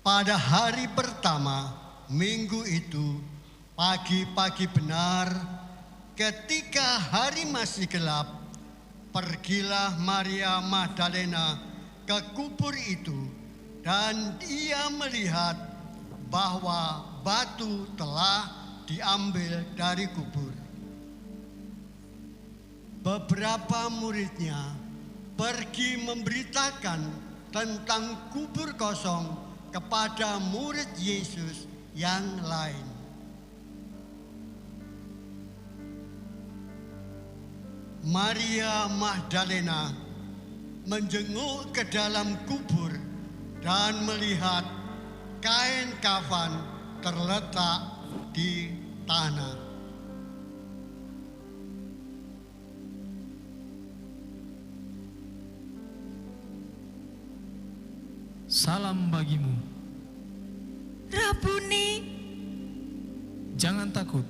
Pada hari pertama minggu itu, pagi-pagi benar, ketika hari masih gelap, pergilah Maria Magdalena ke kubur itu, dan dia melihat bahwa batu telah diambil dari kubur. Beberapa muridnya pergi memberitakan tentang kubur kosong kepada murid Yesus yang lain. Maria Magdalena menjenguk ke dalam kubur dan melihat kain kafan terletak di tanah. Salam bagimu, Rabuni. jangan takut.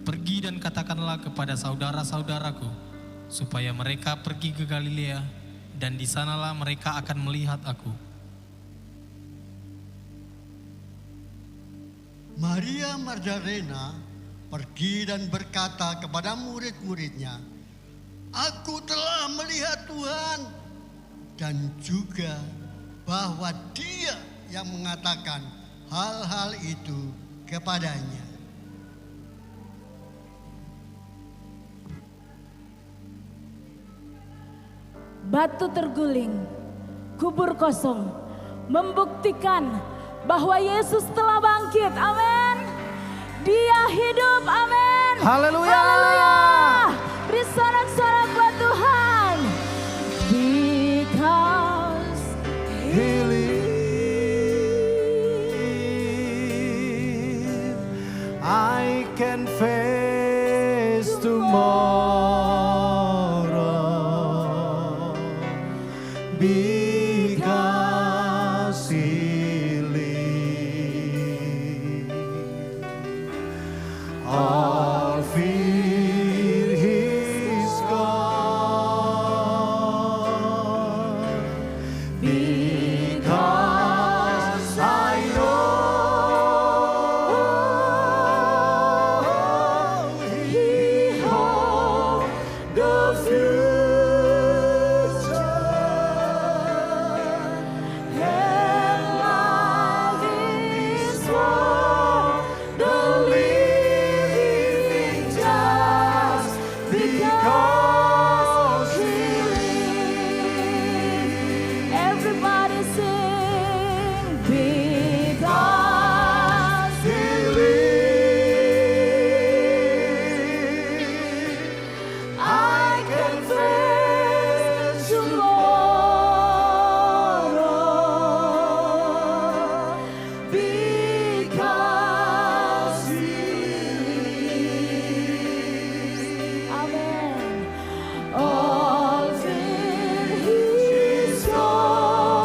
Pergi dan katakanlah kepada saudara-saudaraku supaya mereka pergi ke Galilea, dan di sanalah mereka akan melihat aku. Maria Magdalena pergi dan berkata kepada murid-muridnya, "Aku telah melihat Tuhan," dan juga bahwa Dia yang mengatakan hal-hal itu kepadanya. Batu terguling, kubur kosong, membuktikan bahwa Yesus telah bangkit. Amin. Dia hidup. Amin. Haleluya. Haleluya. Beri sorak-sorak buat Tuhan. Because He lives, I can face tomorrow because He lives. All fear is gone because I know He holds the future, and life is for the living just because He lives. everybody sing. Because He lives, I can face tomorrow because He lives. Amen. All fear is gone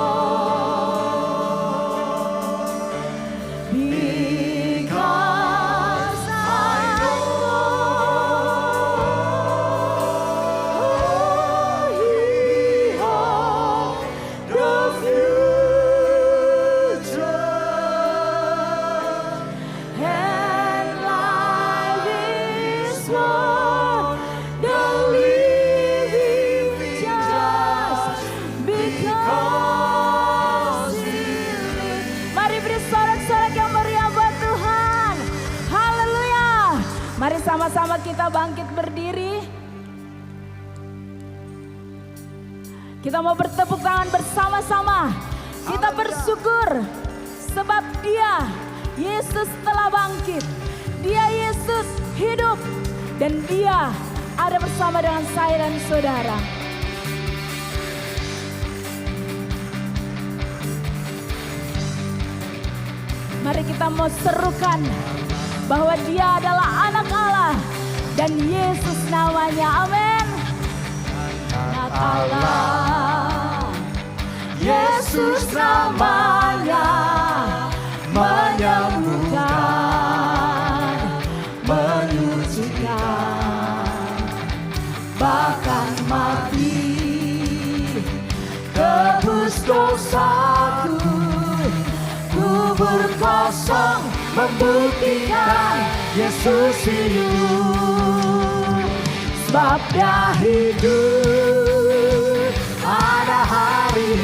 because I know He holds the future, and life is for the living just because He lives. Mari beri sorak-sorak yang meriah buat Tuhan. Haleluya. Mari sama-sama kita bangkit berdiri. Kita mau bertepuk tangan bersama-sama. Kita bersyukur sebab Dia, Yesus telah bangkit. Dia, Yesus hidup, dan Dia ada bersama dengan saya dan saudara. Mari kita mau serukan bahwa Dia adalah anak Allah dan Yesus namanya. Amin. Anak Allah, Yesus namanya, menyembuhkan, menyucikan, bahkan mati tebus dosaku. Ku kosong membuktikan Yesus hidup. Sebab Dia hidup, ada hari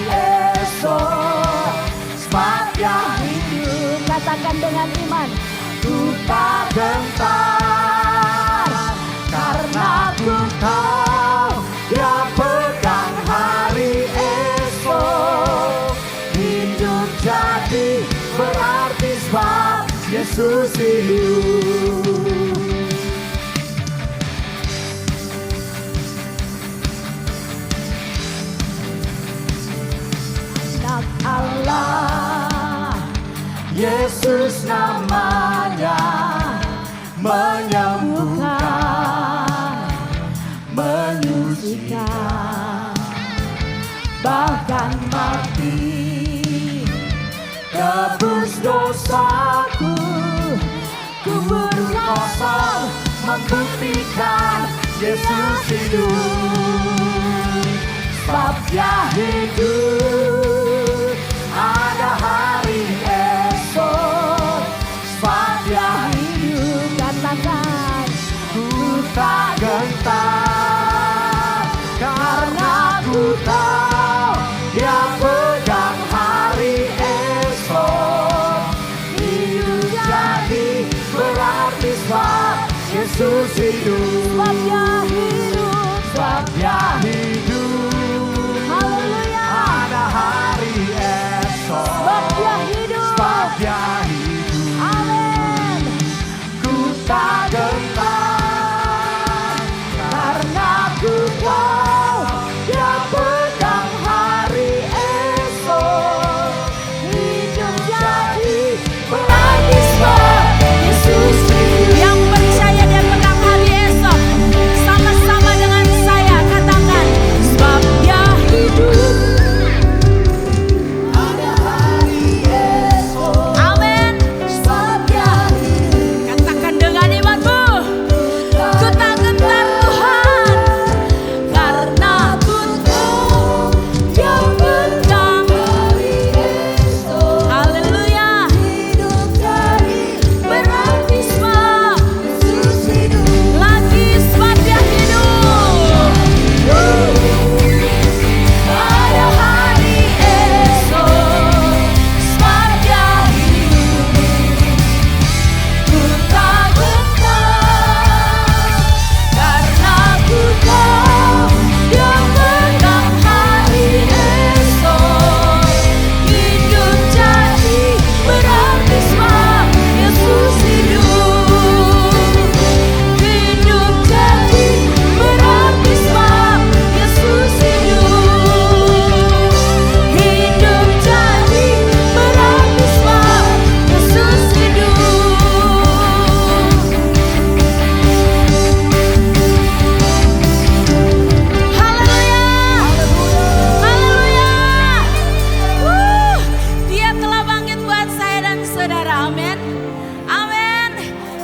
esok. Sebab Dia hidup, Katakan dengan iman. ku tak gentar, karena ku tahu Dia pegang hari esok. Hidup jadi berarti sebab Yesus hidup. Anak Allah, Yesus namanya, menyembuhkan, menyucikan, bahkan mati tebus dosaku. Kubur kosong membuktikan Yesus hidup. Sebab Dia hidup, ada hari esok. Sebab Dia hidup, katakan. ku tak gentar, karena ku tahu Dia pegang hari esok. Hidup jadi berarti sebab Yesus hidup. Sebab Dia hidup. Sebab Dia hidup, Haleluya. ada hari esok. Sebab Dia hidup. Sebab Dia hidup, Amin. ku tak gentar, karena ku tahu Dia pegang hari esok. Hidup jadi berarti sebab Yesus hidup. Yang percaya Dia pegang hari esok, sama-sama dengan saya katakan. Sebab Dia hidup. Ada hari esok. Amin. Sebab Dia hidup. Katakan dengan imanmu. Ku tak gentar Tuhan, karena ku tahu Dia pegang Hari esok. Haleluya. Hidup jadi Berarti sebab Yesus hidup. lagi sebab Dia hidup. Ada hari esok. Sebab Dia hidup. Ku tak gentar, karena ku tahu Dia pegang hari esok. Hidup jadi berarti sebab Yesus hidup. Hidup jadi berarti sebab Yesus hidup. Hidup jadi berarti sebab Yesus hidup. Haleluya. Dia telah bangkit buat saya dan saudara. Amin. Amin.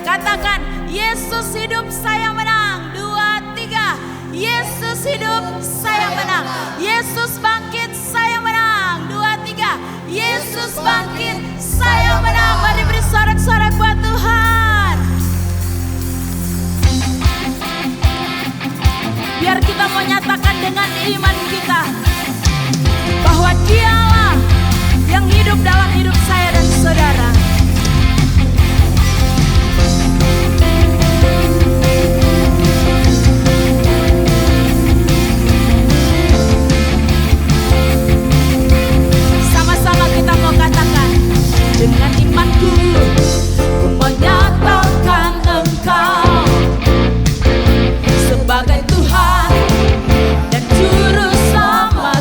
Katakan, Yesus hidup, saya menang. 2, 3. Yesus hidup, saya menang. Yesus bangkit, saya menang. 2, 3. Yesus bangkit, saya menang. Mari beri sorak-sorak buat Tuhan. Biar kita mau nyatakan dengan iman kita bahwa Dialah yang hidup dalam hidup saya dan saudara. Sama-sama kita mau katakan dengan imanku, ku menyatakan Engkau sebagai Tuhan dan Juru Selamat.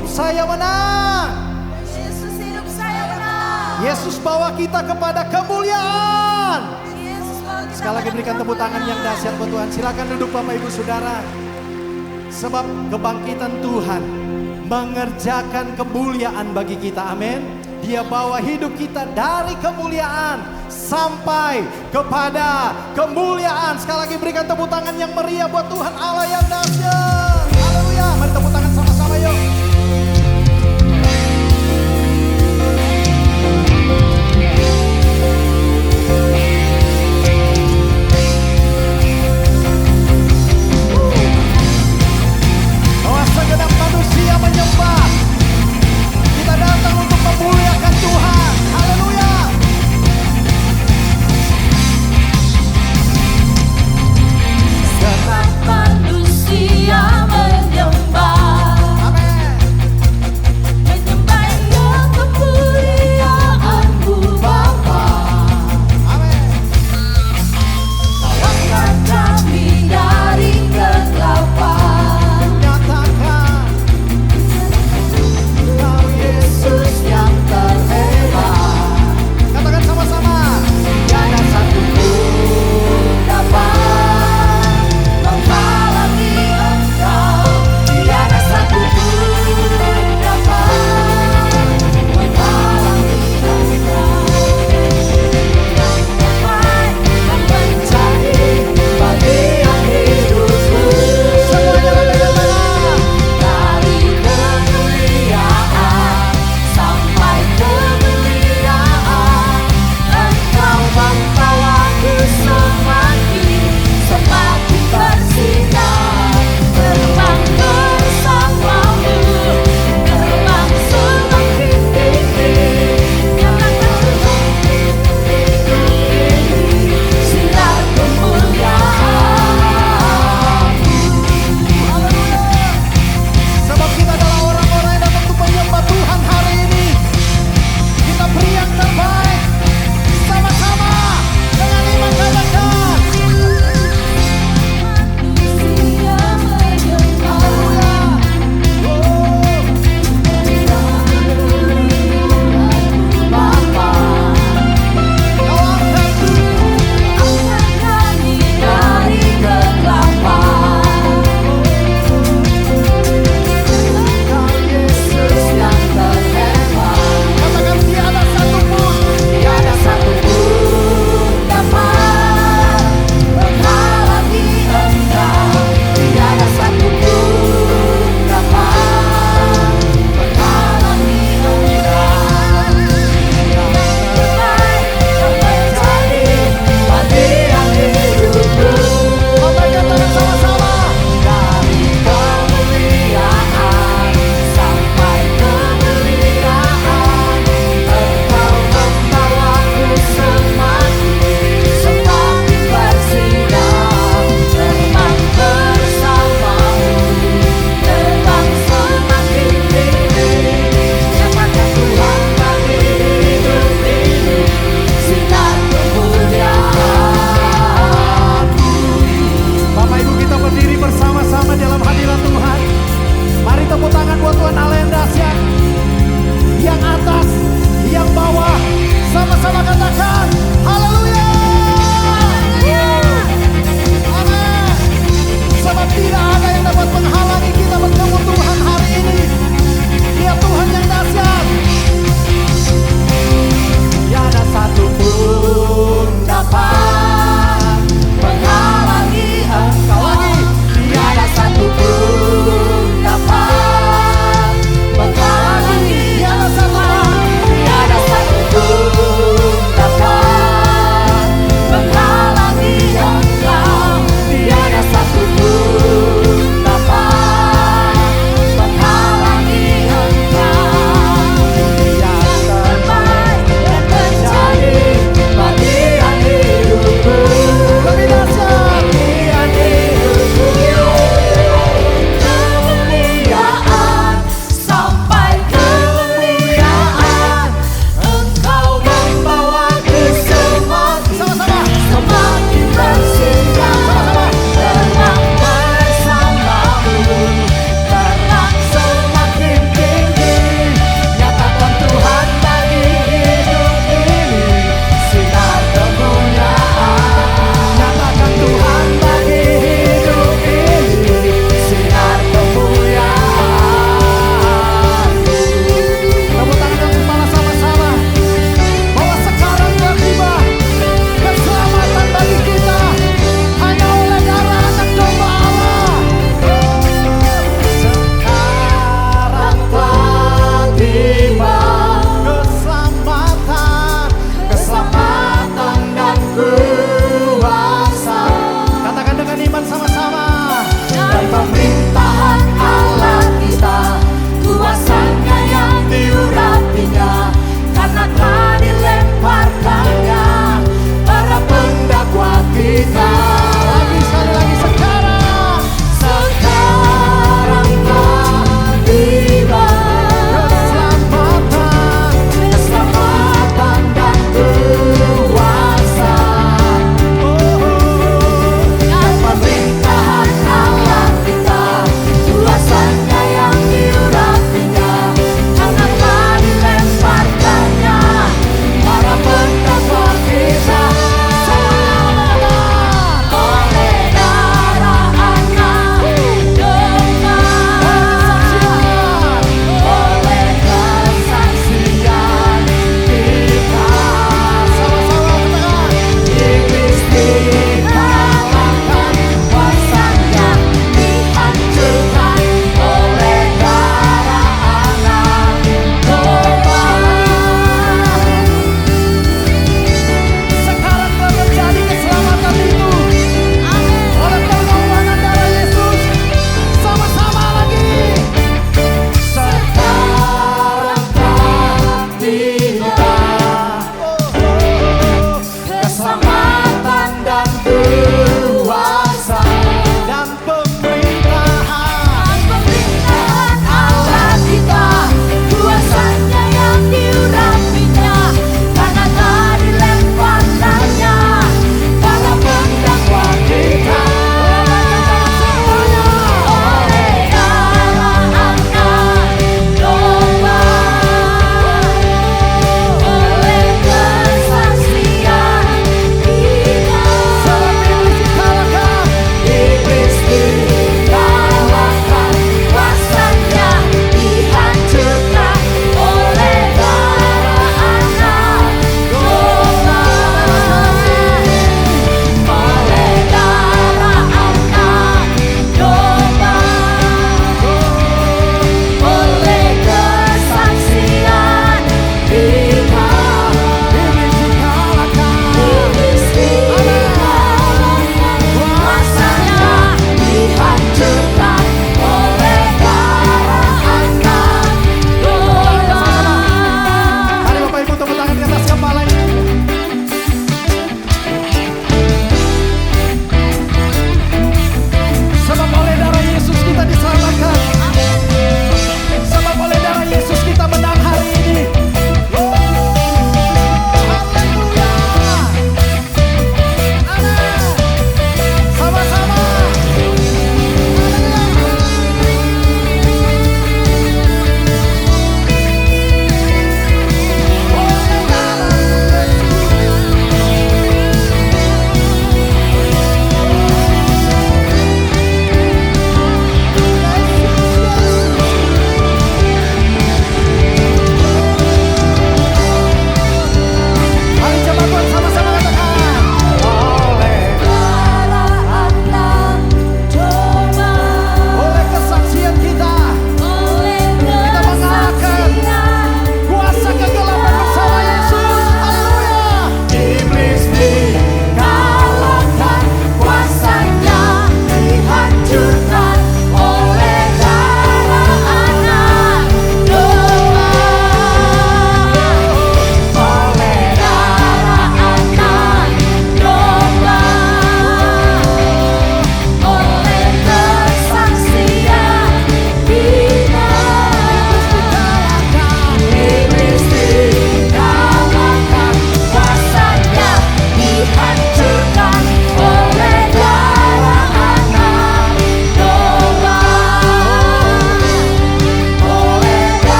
hidup saya menang. Yesus, hidup saya menang. Yesus bawa kita kepada kemuliaan. Yesus, bawa kita Sekali lagi pada berikan tepuk tangan yang dahsyat buat Tuhan. Silakan duduk Bapak Ibu Saudara. Sebab kebangkitan Tuhan mengerjakan kemuliaan bagi kita. Amin. Dia bawa hidup kita dari kemuliaan sampai kepada kemuliaan. Sekali lagi berikan tepuk tangan yang meriah buat Tuhan Allah yang dahsyat. Haleluya. Mari tepuk tangan sama-sama yuk. Bahwa segenap manusia menyembah. Kita datang untuk memuliakan Tuhan. Haleluya. Sebab manusia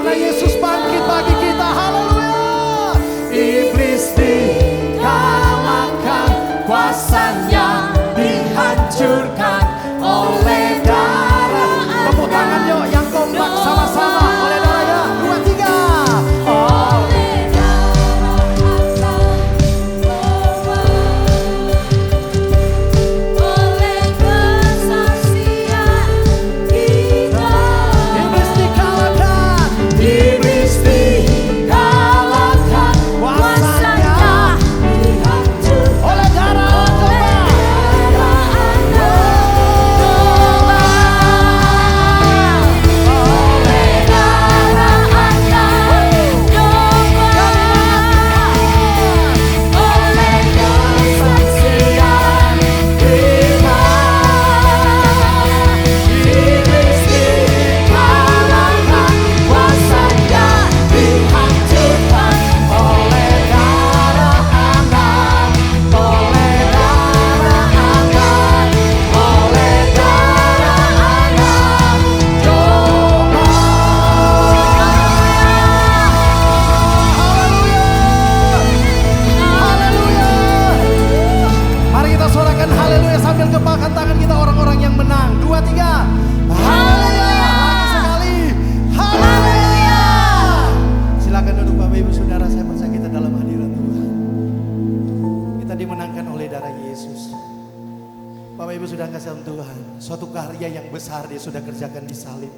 karena Yesus bangkit bagi kita. Haleluya. Iblis dikalahkan, kuasanya dihancurkan oleh darah. Tepuk tangan yuk yang kompak sama-sama. Oleh darahnya. 2, 3. Oleh darah oleh kesaksian kita. Iblis dikalahkan. Iblis dikalahkan, kuasanya Dihancurkan oleh darah kepalkan tangan kita orang-orang yang menang. 2, 3. Haleluya. Lagi sekali. Haleluya. Silakan duduk Bapak Ibu Saudara, saya percaya kita dalam hadirat Tuhan. Kita dimenangkan oleh darah Yesus. Bapak Ibu sudah kasih Tuhan, suatu karya yang besar Dia sudah kerjakan di salib.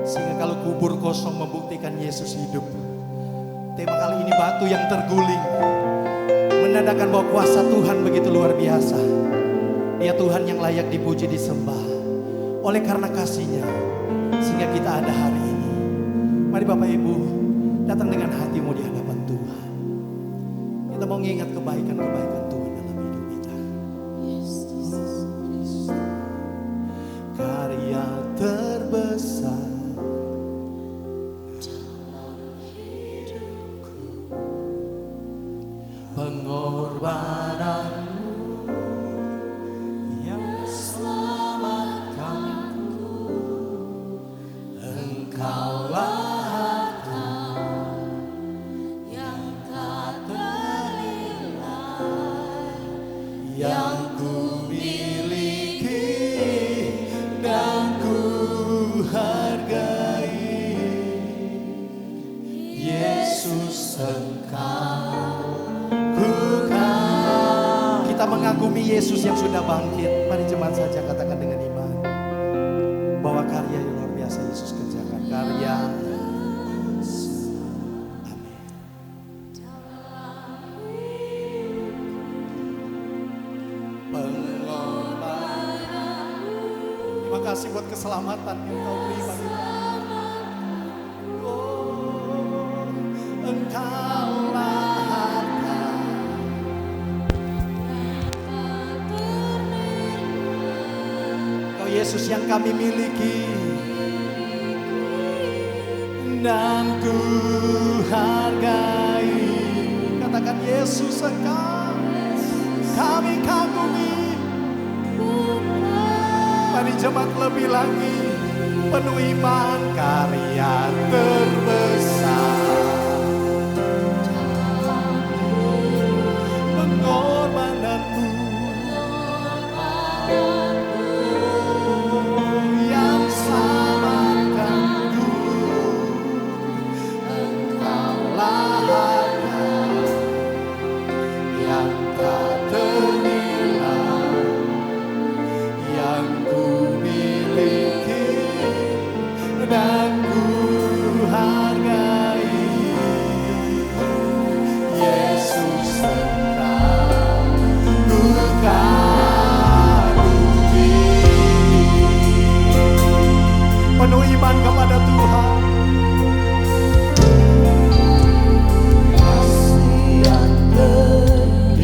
Sehingga kalau kubur kosong membuktikan Yesus hidup. Tema kali ini batu yang terguling menandakan bahwa kuasa Tuhan begitu luar biasa. Dia Tuhan yang layak dipuji, disembah. Oleh karena kasih-Nya sehingga kita ada hari ini. Mari Bapak Ibu datang dengan hatimu di hadapan Tuhan. Kita mau mengingat kebaikan-kebaikan Tuhan dalam hidup kita. Karya terbesar dalam hidupku, pengorbanan yang ku miliki dan ku hargai. Yesus Engkau ku kan. Kita mengagumi Yesus yang sudah bangkit. Mari jemaat saja katakan dengan iman bahwa karya yang luar biasa Yesus kerjakan. Karya. Terima kasih buat keselamatan yang Kau beri bagi kami. Oh, Engkaulah harta Kau Yesus yang kami miliki dan ku hargai. Katakan Yesus Engkau kami kagumi. Mari jemaat lebih lagi penuh iman, karya terbesar pengorbananmu yang selamatkanku. Engkaulah harta yang tak ternilai yang ku miliki dan ku hargai. Yesus Engkau ku kagumi. Penuh iman kepada Tuhan. Kasih yang terindah,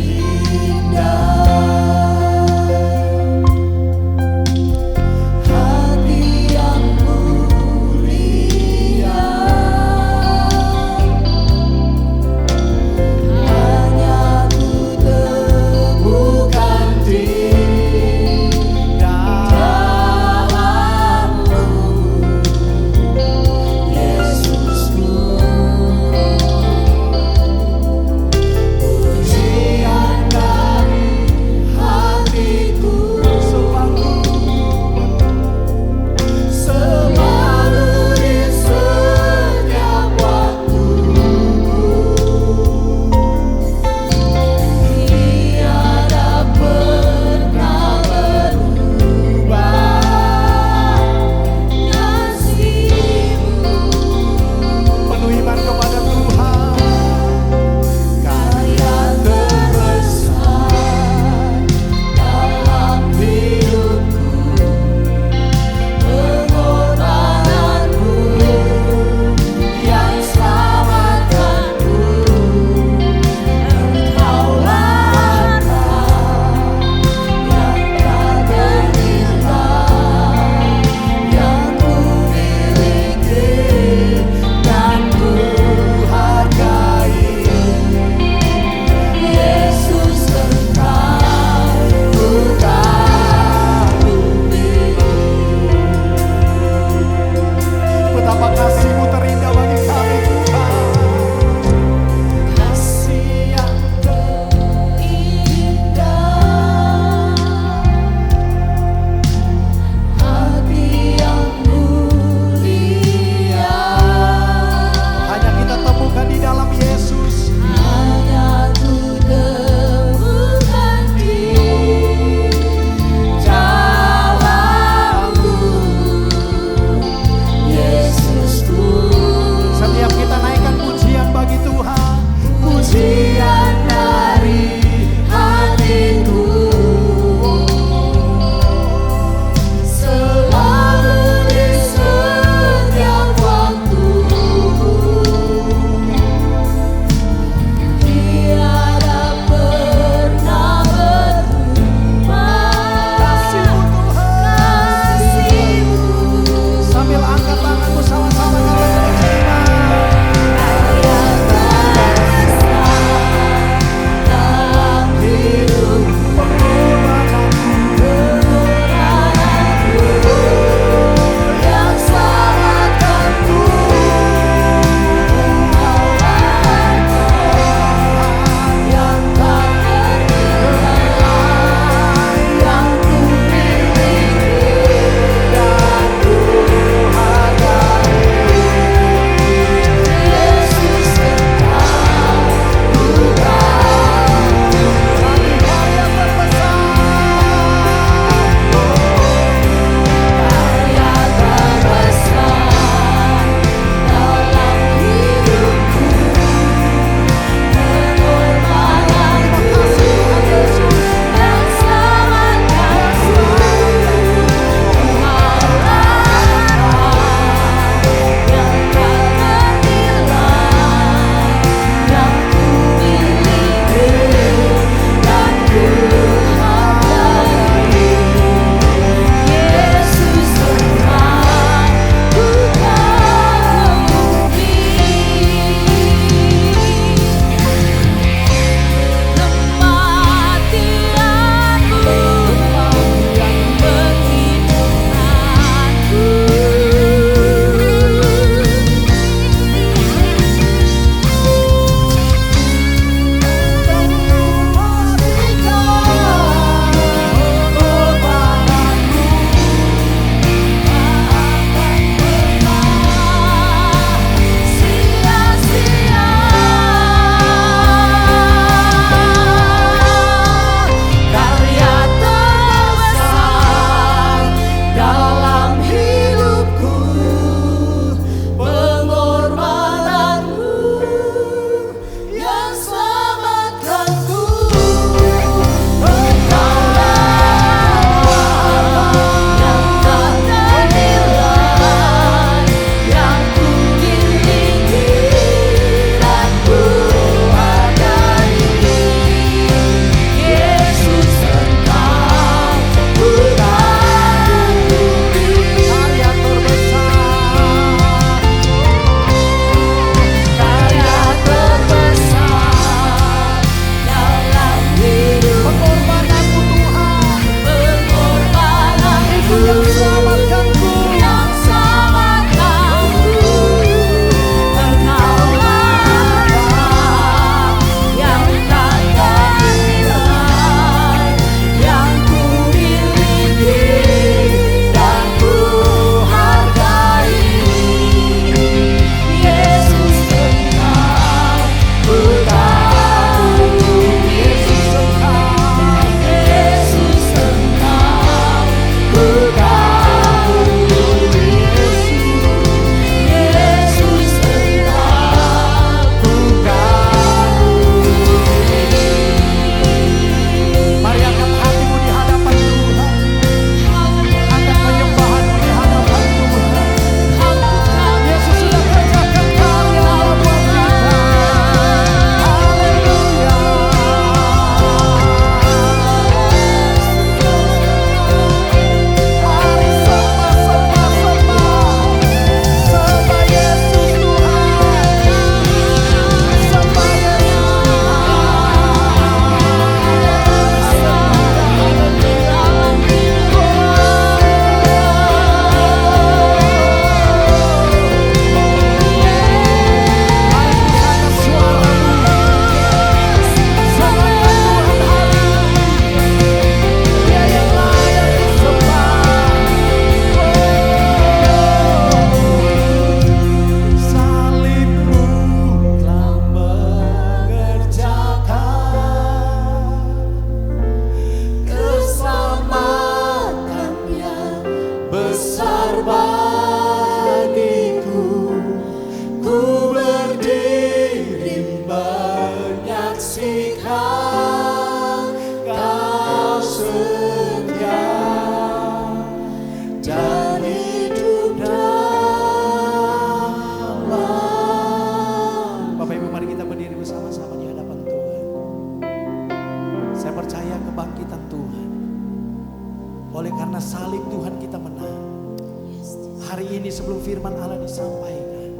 firman Allah disampaikan,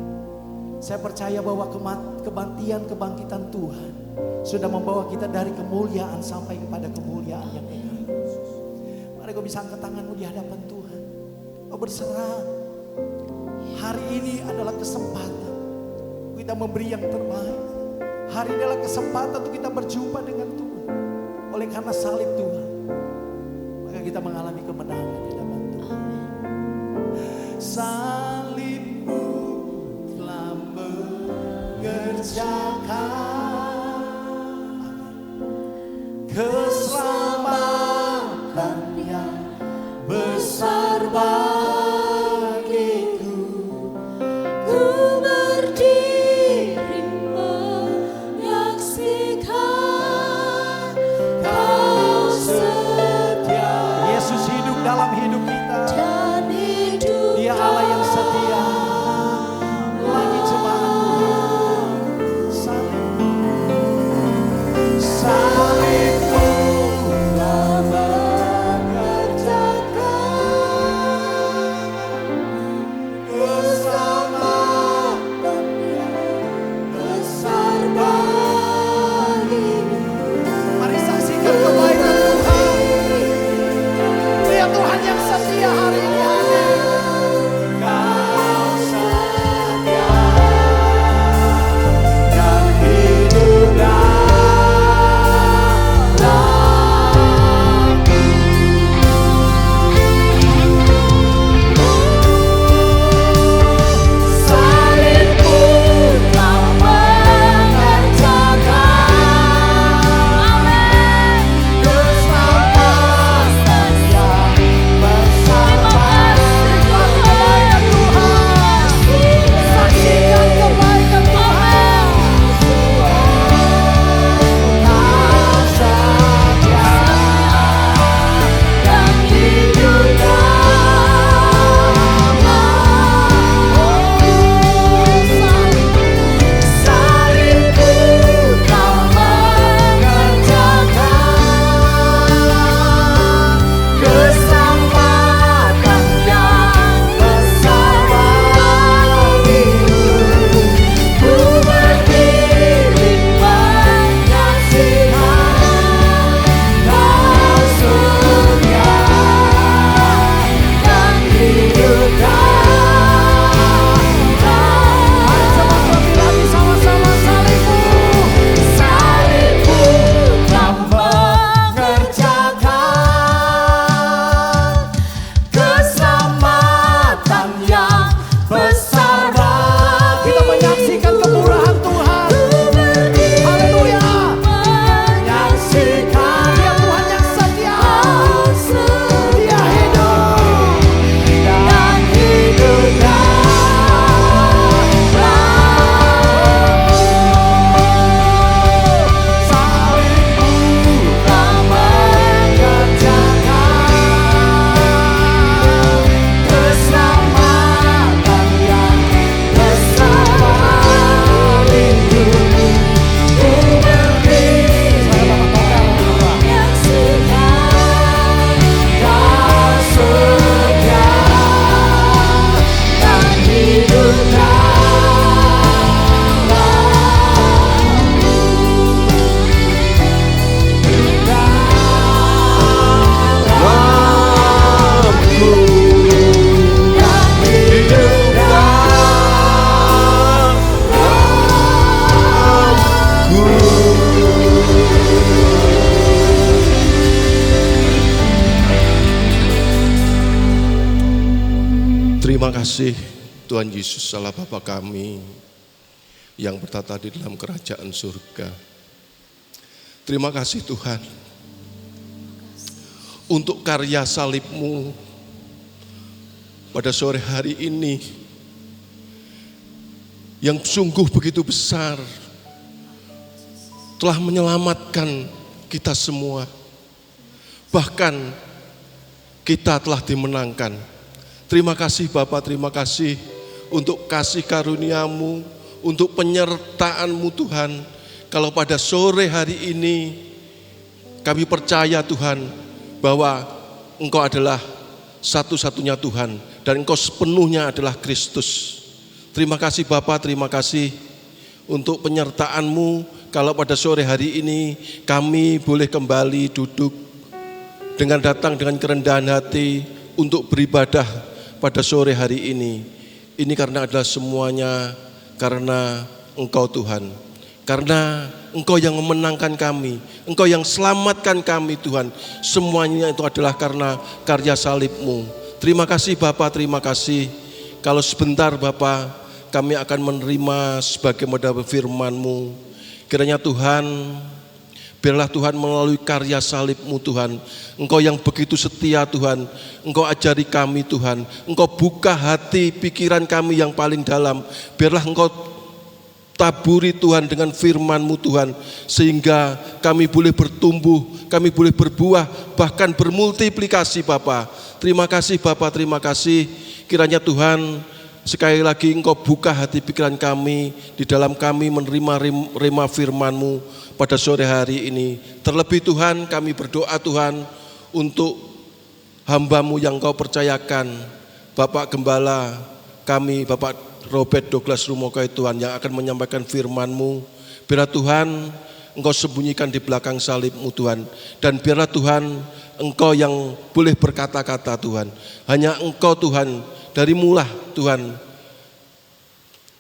saya percaya bahwa kebangkitan Tuhan sudah membawa kita dari kemuliaan sampai kepada kemuliaan yang kekal. Mari kau bisa angkat tanganmu di hadapan Tuhan. Kau berserah. Hari ini adalah kesempatan kita memberi yang terbaik. Hari ini adalah kesempatan untuk kita berjumpa dengan Tuhan. Oleh karena salib Tuhan, maka kita mengalami kemenangan di hadapan Tuhan. Salibmu telah mengerjakan keselamatan yang besar bagiku. Ku berdiri menyaksikan Kau setia Yesus hidup dalam hidup kita. dan hidup. Dia Allah yang setia. Lagi jemaat salibmu telah mengerjakan keselamatan yang besar bagimu. Mari saksikan kebaikan Tuhan. Dia Tuhan yang setia hari ini hadir. Kau setia dan hidup Salibmu telah mengerjakan keselamatan yang besar bagiku. saksikan kebaikan Tuhan. Kau setia dan hidup salibmu telah mengerjakan keselamatan yang besar bagiku. Ku berdiri menyaksikan Kau setia dan hidup Lagi sama-sama salibmu. Salibmu telah mengerjakan keselamatan yang besar bagiku. Kita menyaksikan kemurahan Tuhan. Haleluya. Menyaksikan Dia Tuhan yang setia. Kau setia Dia hidup. dan hidup salibmu telah mengerjakan keselamatan yang besar bagiku. Ku berdiri menyaksikan Kau setia dan hidup Terima kasih Tuhan Yesus Allah Bapa kami yang bertata di dalam kerajaan surga. Terima kasih Tuhan untuk karya salib-Mu pada sore hari ini yang sungguh begitu besar, telah menyelamatkan kita semua. Bahkan kita telah dimenangkan. Terima kasih Bapa, terima kasih untuk kasih karunia-Mu, untuk penyertaan-Mu Tuhan. Kalau pada sore hari ini kami percaya Tuhan bahwa Engkau adalah satu-satunya Tuhan dan Engkau sepenuhnya adalah Kristus. Terima kasih Bapa, terima kasih untuk penyertaan-Mu. Kalau pada sore hari ini kami boleh kembali duduk dengan datang dengan kerendahan hati untuk beribadah pada sore hari ini. Ini karena adalah semuanya karena Engkau Tuhan. Karena Engkau yang memenangkan kami, Engkau yang selamatkan kami Tuhan. Semuanya itu adalah karena karya salib-Mu. Terima kasih Bapa, terima kasih. Kalau sebentar Bapa, kami akan menerima sebagai modal firman-Mu. Kiranya Tuhan, biarlah Tuhan melalui karya salib-Mu Tuhan, Engkau yang begitu setia Tuhan, Engkau ajari kami Tuhan, Engkau buka hati pikiran kami yang paling dalam. Biarlah Engkau taburi Tuhan dengan firman-Mu Tuhan, sehingga kami boleh bertumbuh, kami boleh berbuah, bahkan bermultiplikasi Bapa. Terima kasih Bapa, terima kasih. Kiranya Tuhan sekali lagi Engkau buka hati pikiran kami, di dalam kami menerima rema firman-Mu pada sore hari ini. Terlebih Tuhan, kami berdoa Tuhan untuk hamba-Mu yang Engkau percayakan, Bapak Gembala kami, Bapak Robert Douglas Rumokai Tuhan, yang akan menyampaikan firman-Mu. Biarlah Tuhan Engkau sembunyikan di belakang salib-Mu Tuhan, dan biarlah Tuhan Engkau yang boleh berkata-kata Tuhan. Hanya Engkau Tuhan, dari mula Tuhan,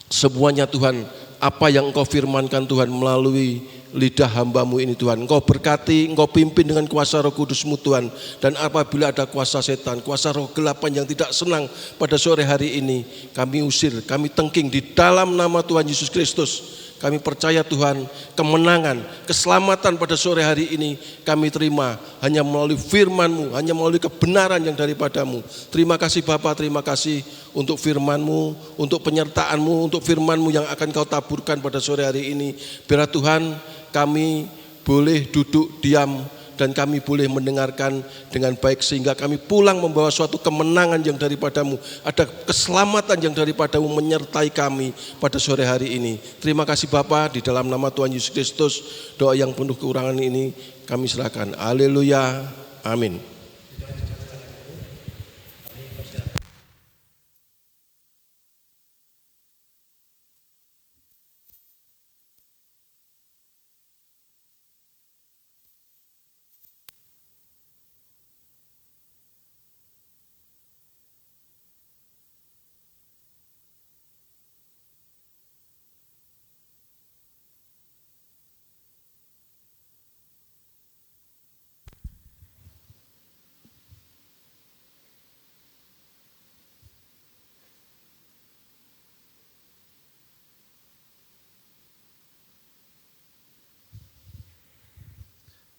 semuanya Tuhan, apa yang Engkau firmankan Tuhan melalui lidah hamba-Mu ini Tuhan, Engkau berkati, Engkau pimpin dengan kuasa Roh Kudus-Mu Tuhan. Dan apabila ada kuasa setan, kuasa roh gelapan yang tidak senang pada sore hari ini, kami usir, kami tengking di dalam nama Tuhan Yesus Kristus. Kami percaya Tuhan, kemenangan, keselamatan pada sore hari ini kami terima hanya melalui firman-Mu, hanya melalui kebenaran yang daripada-Mu. Terima kasih Bapa, terima kasih untuk firman-Mu, untuk penyertaan-Mu, untuk firman-Mu yang akan Kau taburkan pada sore hari ini. Biarlah Tuhan kami boleh duduk diam dan kami boleh mendengarkan dengan baik, sehingga kami pulang membawa suatu kemenangan yang daripada-Mu, ada keselamatan yang daripada-Mu menyertai kami pada sore hari ini. Terima kasih Bapa, di dalam nama Tuhan Yesus Kristus, doa yang penuh kekurangan ini kami serahkan. Haleluya, amin.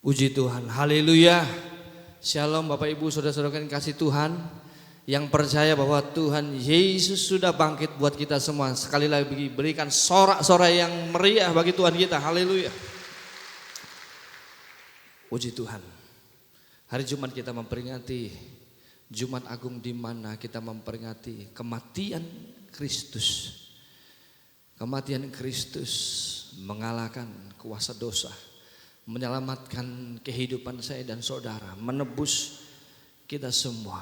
Puji Tuhan, haleluya. Shalom Bapak Ibu, saudara-saudara yang kasih Tuhan, yang percaya bahwa Tuhan Yesus sudah bangkit buat kita semua. Sekali lagi berikan sorak-sorai yang meriah bagi Tuhan kita, haleluya. Puji Tuhan. Hari Jumat kita memperingati Jumat Agung, di mana kita memperingati kematian Kristus. Kematian Kristus mengalahkan kuasa dosa, menyelamatkan kehidupan saya dan saudara, menebus kita semua.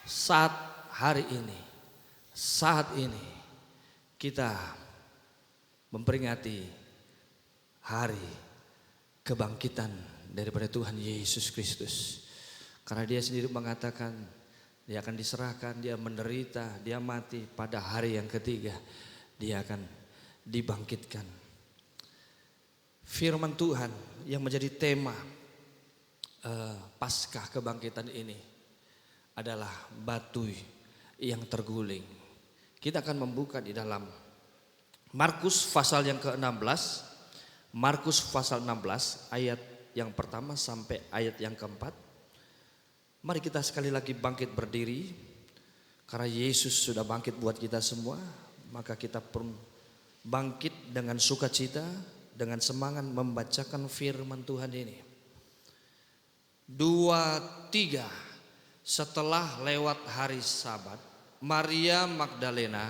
Saat ini kita memperingati hari kebangkitan daripada Tuhan Yesus Kristus. Karena Dia sendiri mengatakan Dia akan diserahkan, Dia menderita, Dia mati, pada hari yang ketiga Dia akan dibangkitkan. Firman Tuhan yang menjadi tema Paskah kebangkitan ini adalah batu yang terguling. Kita akan membuka di dalam Markus pasal yang ke-16, Markus pasal 16 ayat yang pertama sampai ayat yang keempat. Mari kita sekali lagi bangkit berdiri, karena Yesus sudah bangkit buat kita semua. Maka kita pun bangkit dengan sukacita, dengan semangat membacakan firman Tuhan ini. 2, 3. Setelah lewat hari Sabat, Maria Magdalena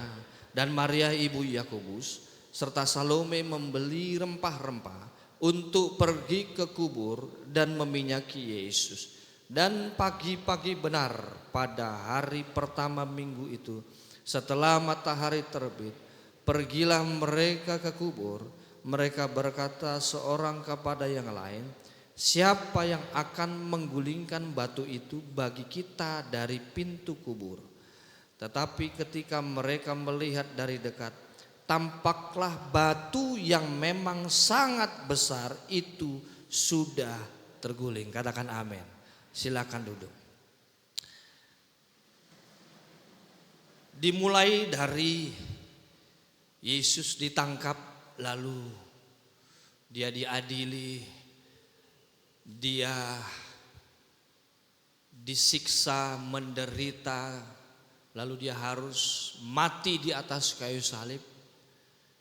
dan Maria ibu Yakobus serta Salome membeli rempah-rempah untuk pergi ke kubur dan meminyaki Yesus. Dan pagi-pagi benar pada hari pertama minggu itu, setelah matahari terbit, pergilah mereka ke kubur. Mereka berkata seorang kepada yang lain, siapa yang akan menggulingkan batu itu bagi kita dari pintu kubur? Tetapi ketika mereka melihat dari dekat, tampaklah batu yang memang sangat besar itu sudah terguling. Katakan amin. Silakan duduk. Dimulai dari Yesus ditangkap, lalu dia diadili, dia disiksa, menderita, lalu dia harus mati di atas kayu salib.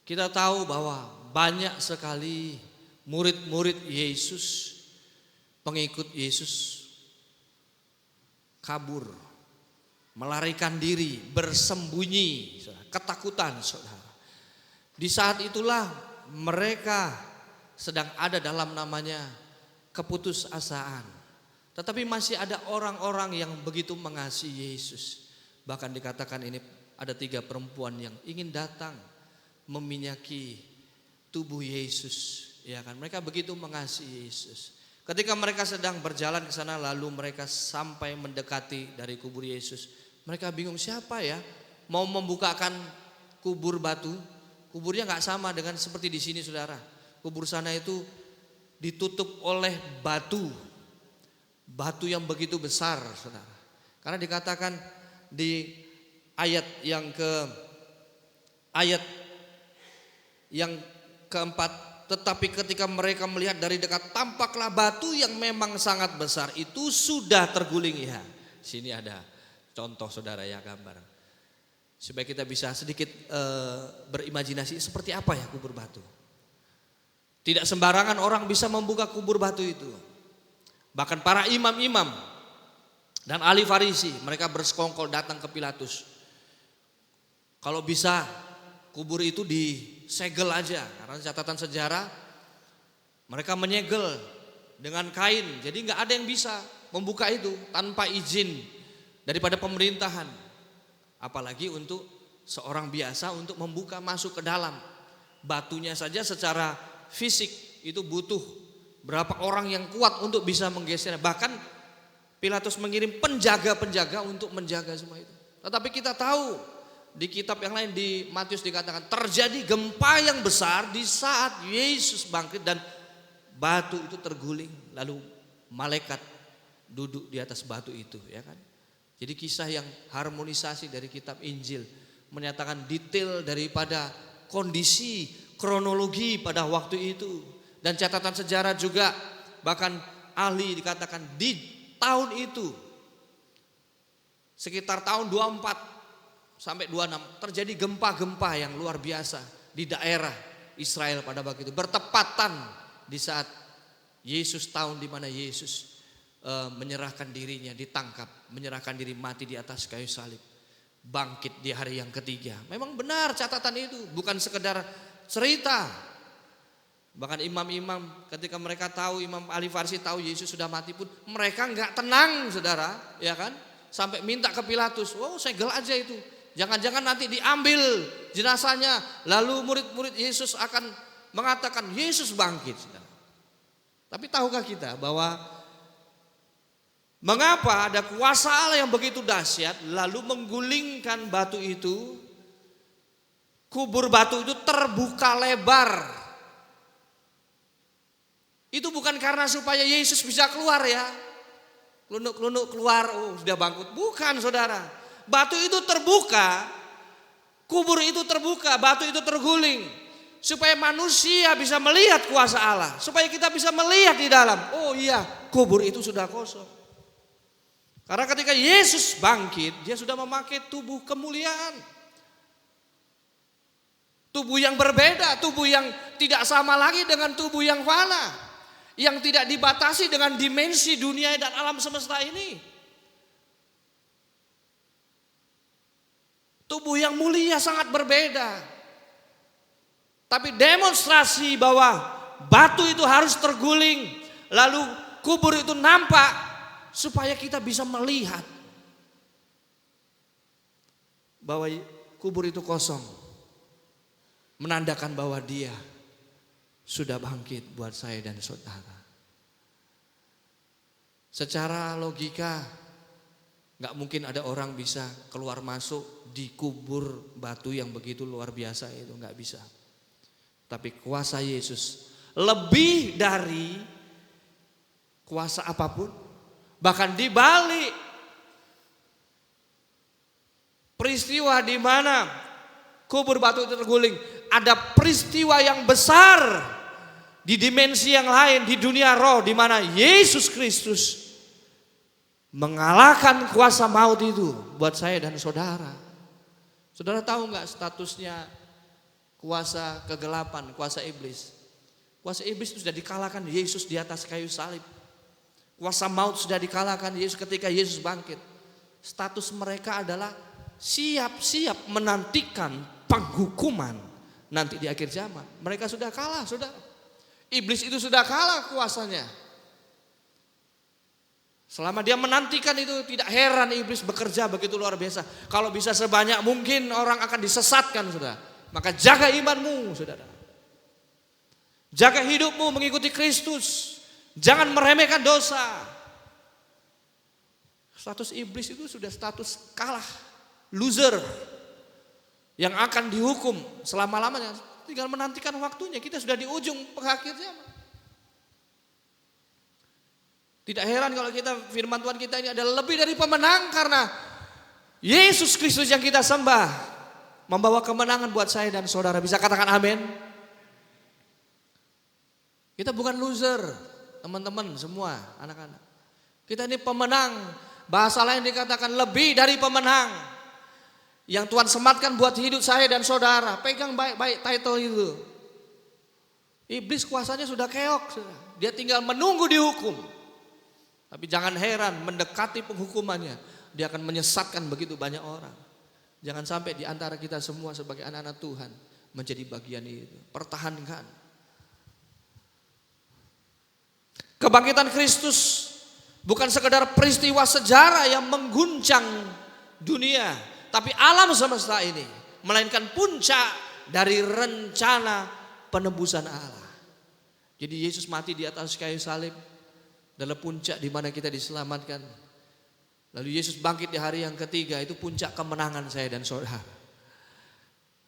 Kita tahu bahwa banyak sekali murid-murid Yesus, pengikut Yesus kabur, melarikan diri, bersembunyi, ketakutan saudara. Di saat itulah mereka sedang ada dalam namanya keputusasaan. Tetapi masih ada orang-orang yang begitu mengasihi Yesus. Bahkan dikatakan ini ada 3 perempuan yang ingin datang meminyaki tubuh Yesus. Ya kan, mereka begitu mengasihi Yesus. Ketika mereka sedang berjalan ke sana, lalu mereka sampai mendekati dari kubur Yesus. Mereka bingung, siapa ya mau membukakan kubur batu? Kuburnya nggak sama dengan seperti di sini saudara. Kubur sana itu ditutup oleh batu yang begitu besar saudara. Karena dikatakan di ayat yang keempat, tetapi ketika mereka melihat dari dekat, tampaklah batu yang memang sangat besar itu sudah terguling. Ya, sini ada contoh saudara ya, gambar. Supaya kita bisa sedikit berimajinasi seperti apa ya kubur batu. Tidak sembarangan orang bisa membuka kubur batu itu. Bahkan para imam-imam dan ahli Farisi, mereka bersekongkol datang ke Pilatus. Kalau bisa kubur itu disegel aja, karena catatan sejarah mereka menyegel dengan kain. Jadi nggak ada yang bisa membuka itu tanpa izin daripada pemerintahan. Apalagi untuk seorang biasa untuk membuka masuk ke dalam. Batunya saja secara fisik itu butuh berapa orang yang kuat untuk bisa menggeser. Bahkan Pilatus mengirim penjaga-penjaga untuk menjaga semua itu. Tetapi kita tahu di kitab yang lain, di Matius dikatakan terjadi gempa yang besar di saat Yesus bangkit dan batu itu terguling. Lalu malaikat duduk di atas batu itu, ya kan? Jadi kisah yang harmonisasi dari kitab Injil menyatakan detail daripada kondisi kronologi pada waktu itu. Dan catatan sejarah juga, bahkan ahli dikatakan di tahun itu sekitar tahun 24 sampai 26 terjadi gempa-gempa yang luar biasa di daerah Israel pada waktu itu. Bertepatan di saat Yesus, tahun di mana Yesus menyerahkan dirinya, ditangkap, menyerahkan diri mati di atas kayu salib, bangkit di hari yang ketiga. Memang benar catatan itu, bukan sekedar cerita. Bahkan imam-imam ketika mereka tahu, imam ahli Farisi tahu Yesus sudah mati pun mereka nggak tenang saudara, ya kan? Sampai minta ke Pilatus, oh segel aja itu, jangan-jangan nanti diambil jenazahnya, lalu murid-murid Yesus akan mengatakan Yesus bangkit. Saudara. Tapi tahukah kita bahwa mengapa ada kuasa Allah yang begitu dahsyat lalu menggulingkan batu itu? Kubur batu itu terbuka lebar. Itu bukan karena supaya Yesus bisa keluar ya. Kelunuk-kelunuk keluar, oh sudah bangkit. Bukan saudara. Batu itu terbuka, kubur itu terbuka, batu itu terguling. Supaya manusia bisa melihat kuasa Allah. Supaya kita bisa melihat di dalam, oh iya kubur itu sudah kosong. Karena ketika Yesus bangkit, dia sudah memakai tubuh kemuliaan. Tubuh yang berbeda, tubuh yang tidak sama lagi dengan tubuh yang fana. Yang tidak dibatasi dengan dimensi dunia dan alam semesta ini. Tubuh yang mulia sangat berbeda. Tapi demonstrasi bahwa batu itu harus terguling, lalu kubur itu nampak, supaya kita bisa melihat bahwa kubur itu kosong. Menandakan bahwa dia sudah bangkit buat saya dan saudara. Secara logika gak mungkin ada orang bisa keluar masuk di kubur batu yang begitu luar biasa itu, gak bisa. Tapi kuasa Yesus lebih dari kuasa apapun. Bahkan di balik peristiwa di mana kubur batu itu terguling, ada peristiwa yang besar di dimensi yang lain di dunia roh, di mana Yesus Kristus mengalahkan kuasa maut itu buat saya dan saudara. Saudara tahu nggak statusnya kuasa kegelapan, kuasa iblis? Kuasa iblis itu sudah dikalahkan Yesus di atas kayu salib. Kuasa maut sudah dikalahkan Yesus ketika Yesus bangkit. Status mereka adalah siap-siap menantikan penghukuman nanti di akhir zaman. Mereka sudah kalah, saudara. Iblis itu sudah kalah kuasanya. Selama dia menantikan itu, tidak heran iblis bekerja begitu luar biasa. Kalau bisa sebanyak mungkin orang akan disesatkan, saudara. Maka jaga imanmu, saudara. Jaga hidupmu mengikuti Kristus. Jangan meremehkan dosa. Status iblis itu sudah status kalah, loser, yang akan dihukum selama-lamanya. Tinggal menantikan waktunya. Kita sudah di ujung pengakhir zaman. Tidak heran kalau kita, firman Tuhan kita ini adalah lebih dari pemenang, karena Yesus Kristus yang kita sembah membawa kemenangan buat saya dan saudara. Bisa katakan amin? Kita bukan loser, teman-teman semua, anak-anak. Kita ini pemenang. Bahasa lain dikatakan lebih dari pemenang. Yang Tuhan sematkan buat hidup saya dan saudara. Pegang baik-baik title itu. Iblis kuasanya sudah keok. Dia tinggal menunggu dihukum. Tapi jangan heran, mendekati penghukumannya, dia akan menyesatkan begitu banyak orang. Jangan sampai di antara kita semua sebagai anak-anak Tuhan menjadi bagian itu. Pertahankan. Kebangkitan Kristus bukan sekedar peristiwa sejarah yang mengguncang dunia, tapi alam semesta ini, melainkan puncak dari rencana penebusan Allah. Jadi Yesus mati di atas kayu salib adalah puncak di mana kita diselamatkan. Lalu Yesus bangkit di hari yang ketiga, itu puncak kemenangan saya dan saudara.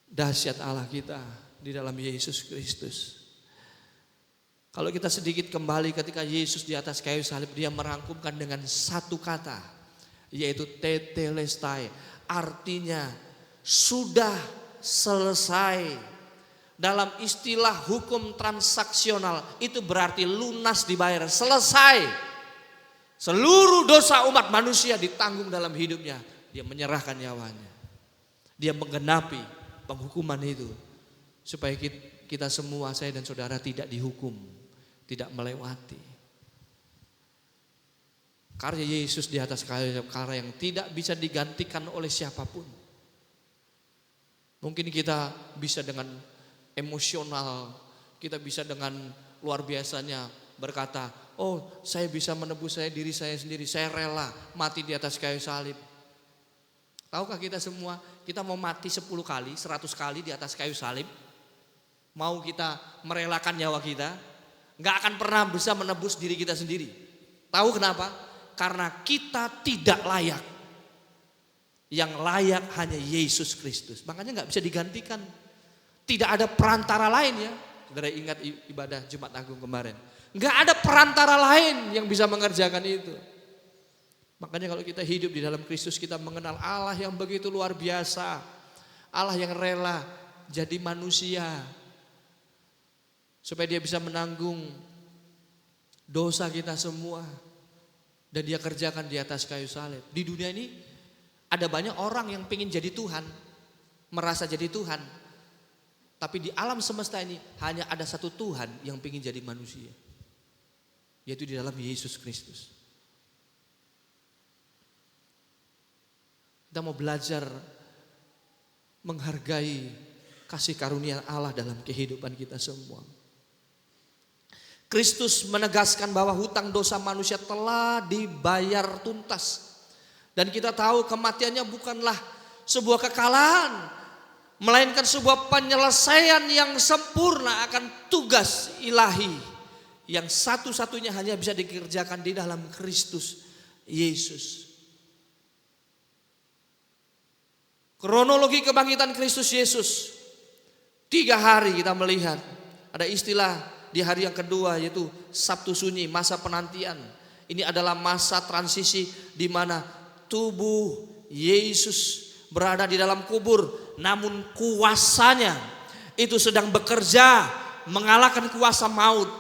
Dahsyat Allah kita di dalam Yesus Kristus. Kalau kita sedikit kembali ketika Yesus di atas kayu salib, dia merangkumkan dengan satu kata, yaitu tetelestai. Artinya sudah selesai. Dalam istilah hukum transaksional itu berarti lunas, dibayar, selesai. Seluruh dosa umat manusia ditanggung dalam hidupnya. Dia menyerahkan nyawanya. Dia menggenapi penghukuman itu. Supaya kita semua, saya dan saudara, tidak dihukum, tidak melewati. Karya Yesus di atas kayu, karya yang tidak bisa digantikan oleh siapapun. Mungkin kita bisa dengan emosional, kita bisa dengan luar biasanya berkata, oh saya bisa menebus diri saya sendiri, saya rela mati di atas kayu salib. Tahukah kita semua, kita mau mati 10 kali, 100 kali di atas kayu salib, mau kita merelakan nyawa kita, gak akan pernah bisa menebus diri kita sendiri. Tahu kenapa? Karena kita tidak layak. Yang layak hanya Yesus Kristus. Makanya gak bisa digantikan. Tidak ada perantara lain ya. Saudara ingat ibadah Jumat Agung kemarin. Gak ada perantara lain yang bisa mengerjakan itu. Makanya kalau kita hidup di dalam Kristus, kita mengenal Allah yang begitu luar biasa. Allah yang rela jadi manusia. Supaya dia bisa menanggung dosa kita semua. Dan dia kerjakan di atas kayu salib. Di dunia ini ada banyak orang yang pengen jadi Tuhan. Merasa jadi Tuhan. Tapi di alam semesta ini hanya ada satu Tuhan yang pengen jadi manusia. Yaitu di dalam Yesus Kristus. Kita mau belajar menghargai kasih karunia Allah dalam kehidupan kita semua. Kristus menegaskan bahwa hutang dosa manusia telah dibayar tuntas. Dan kita tahu kematiannya bukanlah sebuah kekalahan, melainkan sebuah penyelesaian yang sempurna akan tugas ilahi yang satu-satunya hanya bisa dikerjakan di dalam Kristus Yesus. Kronologi kebangkitan Kristus Yesus, 3 hari kita melihat. Ada istilah di hari yang kedua yaitu Sabtu Sunyi, masa penantian. Ini adalah masa transisi di mana tubuh Yesus berada di dalam kubur, namun kuasanya itu sedang bekerja mengalahkan kuasa maut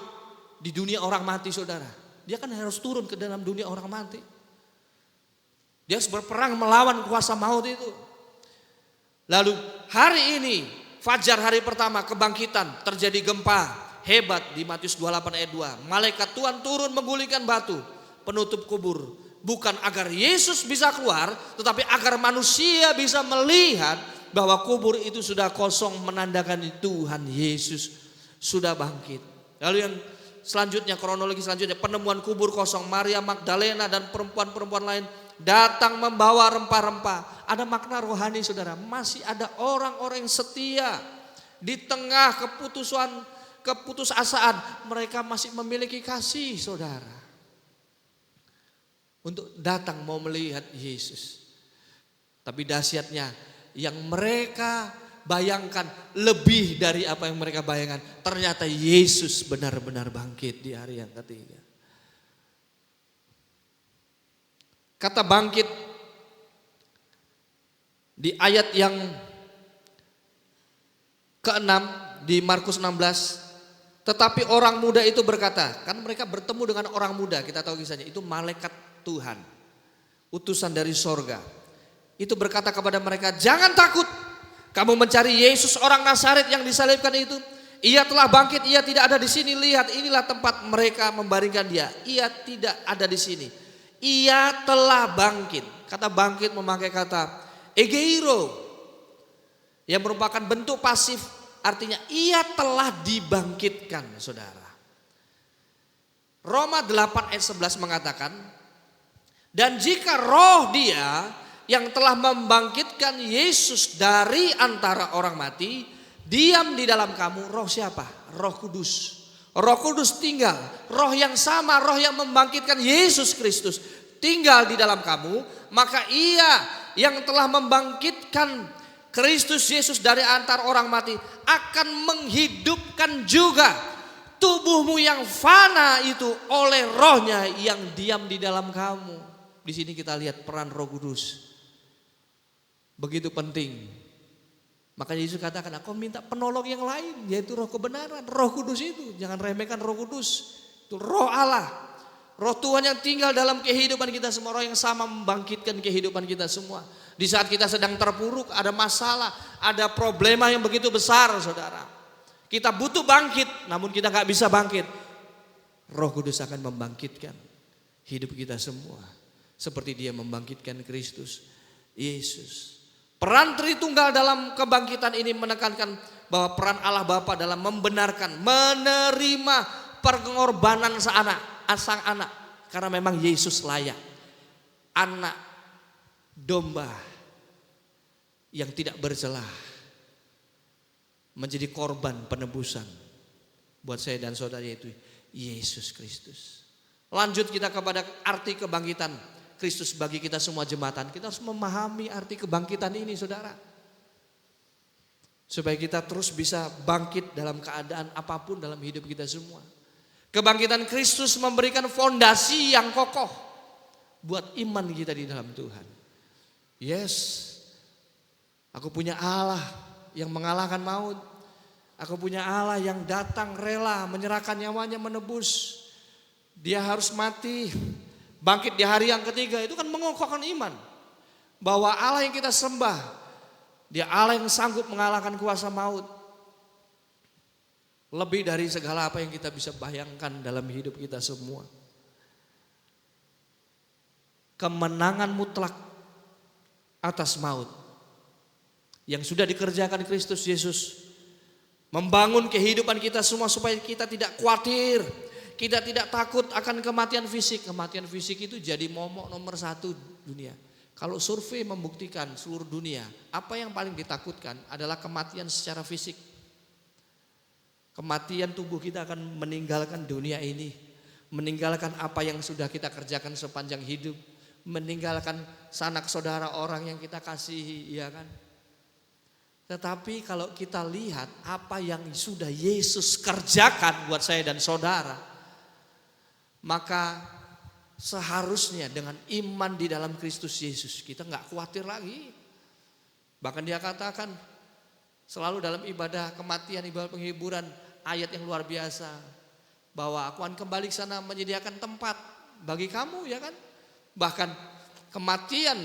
di dunia orang mati, saudara. Dia kan harus turun ke dalam dunia orang mati. Dia harus berperang melawan kuasa maut itu. Lalu hari ini, fajar hari pertama kebangkitan, terjadi gempa hebat di Matius 28 ayat 2. Malaikat Tuhan turun menggulingkan batu penutup kubur. Bukan agar Yesus bisa keluar, tetapi agar manusia bisa melihat bahwa kubur itu sudah kosong, menandakan Tuhan Yesus sudah bangkit. Lalu yang selanjutnya, kronologi selanjutnya, penemuan kubur kosong. Maria Magdalena dan perempuan-perempuan lain datang membawa rempah-rempah. Ada makna rohani, saudara. Masih ada orang-orang yang setia di tengah keputusasaan. Mereka masih memiliki kasih, saudara, untuk datang mau melihat Yesus. Tapi dahsyatnya yang mereka bayangkan lebih dari apa yang mereka bayangkan. Ternyata Yesus benar-benar bangkit di hari yang ketiga. Kata bangkit di ayat yang ke-6 di Markus 16. Tetapi orang muda itu berkata, kan mereka bertemu dengan orang muda, kita tahu kisahnya, itu malaikat Tuhan, utusan dari sorga. Itu berkata kepada mereka, jangan takut, kamu mencari Yesus orang Nazaret yang disalibkan itu. Ia telah bangkit, ia tidak ada di sini. Lihat, inilah tempat mereka membaringkan dia. Ia tidak ada di sini. Ia telah bangkit. Kata bangkit memakai kata egeiro, yang merupakan bentuk pasif, artinya ia telah dibangkitkan, saudara. Roma 8 ayat 11 mengatakan, dan jika roh dia yang telah membangkitkan Yesus dari antara orang mati diam di dalam kamu, roh siapa? Roh Kudus. Roh Kudus tinggal, roh yang sama, roh yang membangkitkan Yesus Kristus tinggal di dalam kamu, maka ia yang telah membangkitkan Kristus Yesus dari antara orang mati akan menghidupkan juga tubuhmu yang fana itu oleh rohnya yang diam di dalam kamu. Di sini kita lihat peran Roh Kudus. Begitu penting. Makanya Yesus katakan, aku minta penolong yang lain, yaitu Roh kebenaran. Roh Kudus itu, jangan remehkan Roh Kudus. Itu Roh Allah, Roh Tuhan yang tinggal dalam kehidupan kita semua. Roh yang sama membangkitkan kehidupan kita semua. Di saat kita sedang terpuruk, ada masalah, ada problema yang begitu besar, saudara. Kita butuh bangkit, namun kita gak bisa bangkit. Roh Kudus akan membangkitkan hidup kita semua. Seperti dia membangkitkan Kristus Yesus. Peran Tritunggal dalam kebangkitan ini menekankan bahwa peran Allah Bapa dalam membenarkan, menerima pengorbanan sang anak. Karena memang Yesus layak. Anak domba yang tidak bercelah. Menjadi korban penebusan. Buat saya dan saudara, yaitu Yesus Kristus. Lanjut kita kepada arti kebangkitan Kristus bagi kita semua jemaatan. Kita harus memahami arti kebangkitan ini, saudara. Supaya kita terus bisa bangkit dalam keadaan apapun dalam hidup kita semua. Kebangkitan Kristus memberikan fondasi yang kokoh buat iman kita di dalam Tuhan. Yes, aku punya Allah yang mengalahkan maut. Aku punya Allah yang datang rela menyerahkan nyawanya menebus. Dia harus mati, bangkit di hari yang ketiga. Itu kan mengokohkan iman bahwa Allah yang kita sembah, dia Allah yang sanggup mengalahkan kuasa maut. Lebih dari segala apa yang kita bisa bayangkan dalam hidup kita semua. Kemenangan mutlak atas maut yang sudah dikerjakan Kristus Yesus, membangun kehidupan kita semua supaya kita tidak khawatir, Kita tidak takut akan kematian fisik. Kematian fisik itu jadi momok nomor 1 dunia. Kalau survei membuktikan seluruh dunia, apa yang paling ditakutkan adalah kematian secara fisik. Kematian tubuh kita akan meninggalkan dunia ini. Meninggalkan apa yang sudah kita kerjakan sepanjang hidup. Meninggalkan sanak saudara orang yang kita kasihi, ya kan? Tetapi kalau kita lihat apa yang sudah Yesus kerjakan buat saya dan saudara, maka seharusnya dengan iman di dalam Kristus Yesus kita nggak khawatir lagi. Bahkan dia katakan selalu dalam ibadah kematian, ibadah penghiburan, ayat yang luar biasa, bahwa aku akan kembali ke sana menyediakan tempat bagi kamu, ya kan? Bahkan kematian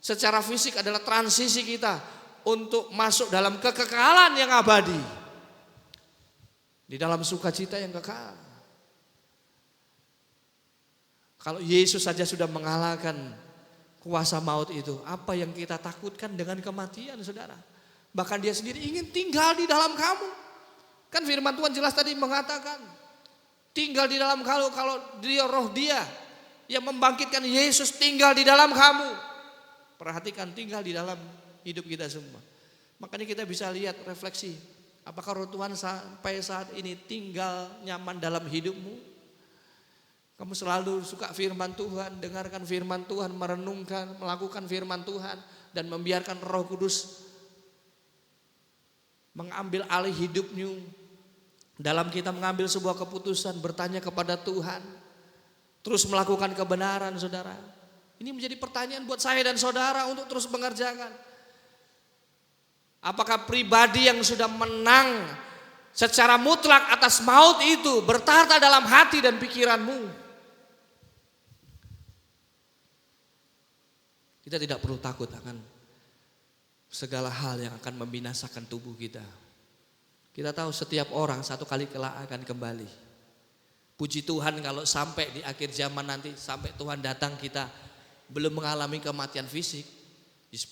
secara fisik adalah transisi kita untuk masuk dalam kekekalan yang abadi, di dalam sukacita yang kekal. Kalau Yesus saja sudah mengalahkan kuasa maut itu, apa yang kita takutkan dengan kematian, saudara? Bahkan dia sendiri ingin tinggal di dalam kamu. Kan firman Tuhan jelas tadi mengatakan, tinggal di dalam kalau dia roh dia yang membangkitkan Yesus tinggal di dalam kamu. Perhatikan, tinggal di dalam hidup kita semua. Makanya kita bisa lihat refleksi, apakah roh Tuhan sampai saat ini tinggal nyaman dalam hidupmu? Kamu selalu suka firman Tuhan, dengarkan firman Tuhan, merenungkan, melakukan firman Tuhan, dan membiarkan Roh Kudus mengambil alih hidupmu. Dalam kita mengambil sebuah keputusan, bertanya kepada Tuhan, terus melakukan kebenaran, saudara. Ini menjadi pertanyaan buat saya dan saudara untuk terus mengerjakan. Apakah pribadi yang sudah menang secara mutlak atas maut itu bertahta dalam hati dan pikiranmu? Kita tidak perlu takut akan segala hal yang akan membinasakan tubuh kita. Kita tahu setiap orang satu kali kelak akan kembali. Puji Tuhan kalau sampai di akhir zaman nanti, sampai Tuhan datang kita belum mengalami kematian fisik,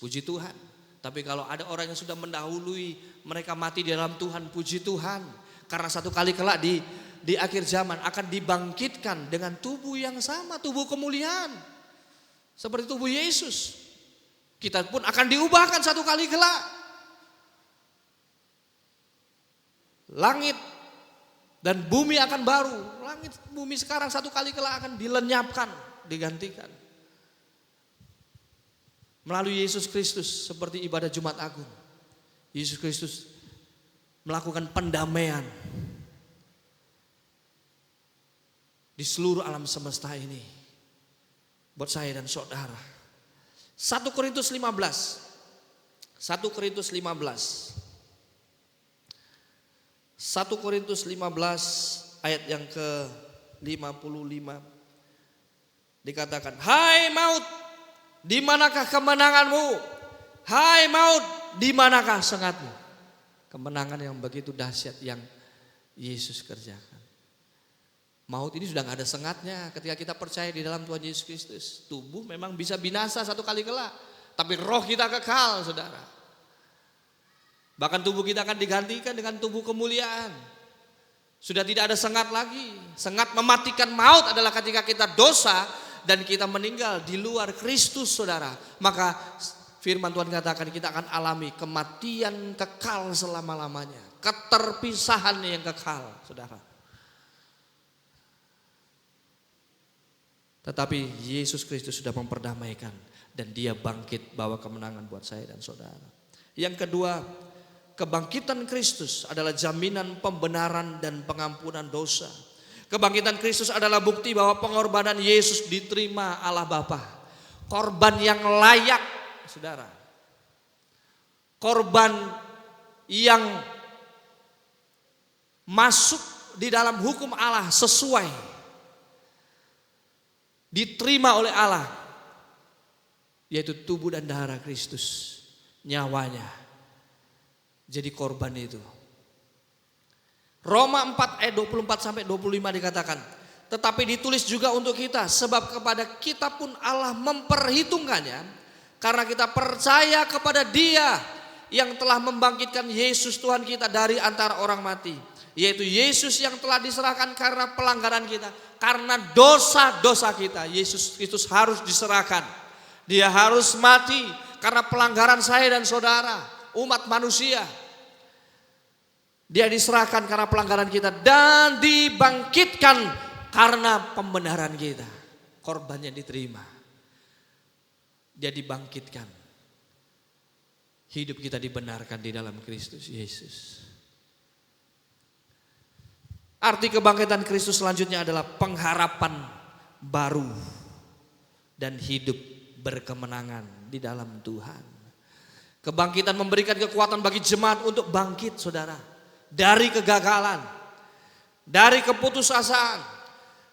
puji Tuhan. Tapi kalau ada orang yang sudah mendahului, mereka mati di dalam Tuhan, puji Tuhan. Karena satu kali kelak di akhir zaman akan dibangkitkan dengan tubuh yang sama, tubuh kemuliaan. Seperti tubuh Yesus. Kita pun akan diubahkan satu kali kelak. Langit dan bumi akan baru. Langit bumi sekarang satu kali kelak akan dilenyapkan, digantikan. Melalui Yesus Kristus, seperti ibadah Jumat Agung. Yesus Kristus melakukan pendamaian di seluruh alam semesta ini. Buat saya dan saudara. 1 Korintus 15. 1 Korintus 15. 1 Korintus 15 ayat yang ke-55. Dikatakan, hai maut, di manakah kemenanganmu? Hai maut, di manakah sengatmu? Kemenangan yang begitu dahsyat yang Yesus kerjakan. Maut ini sudah gak ada sengatnya ketika kita percaya di dalam Tuhan Yesus Kristus. Tubuh memang bisa binasa satu kali kelak, tapi roh kita kekal, saudara. Bahkan tubuh kita akan digantikan dengan tubuh kemuliaan. Sudah tidak ada sengat lagi. Sengat mematikan maut adalah ketika kita dosa dan kita meninggal di luar Kristus, saudara. Maka firman Tuhan katakan kita akan alami kematian kekal selama-lamanya. Keterpisahan yang kekal, saudara. Tetapi Yesus Kristus sudah memperdamaikan dan dia bangkit bawa kemenangan buat saya dan saudara. Yang kedua, kebangkitan Kristus adalah jaminan pembenaran dan pengampunan dosa. Kebangkitan Kristus adalah bukti bahwa pengorbanan Yesus diterima Allah Bapa. Korban yang layak, saudara. Korban yang masuk di dalam hukum Allah sesuai. Diterima oleh Allah, yaitu tubuh dan darah Kristus, nyawanya jadi korban itu. Roma 4 ayat 24 sampai 25 dikatakan, tetapi ditulis juga untuk kita, sebab kepada kita pun Allah memperhitungkannya, karena kita percaya kepada Dia yang telah membangkitkan Yesus Tuhan kita dari antara orang mati. Yaitu Yesus yang telah diserahkan karena pelanggaran kita. Karena dosa-dosa kita. Yesus Kristus harus diserahkan. Dia harus mati karena pelanggaran saya dan saudara. Umat manusia. Dia diserahkan karena pelanggaran kita. Dan dibangkitkan karena pembenaran kita. Korbannya diterima. Dia dibangkitkan. Hidup kita dibenarkan di dalam Kristus Yesus. Arti kebangkitan Kristus selanjutnya adalah pengharapan baru dan hidup berkemenangan di dalam Tuhan. Kebangkitan memberikan kekuatan bagi jemaat untuk bangkit, saudara, dari kegagalan, dari keputusasaan,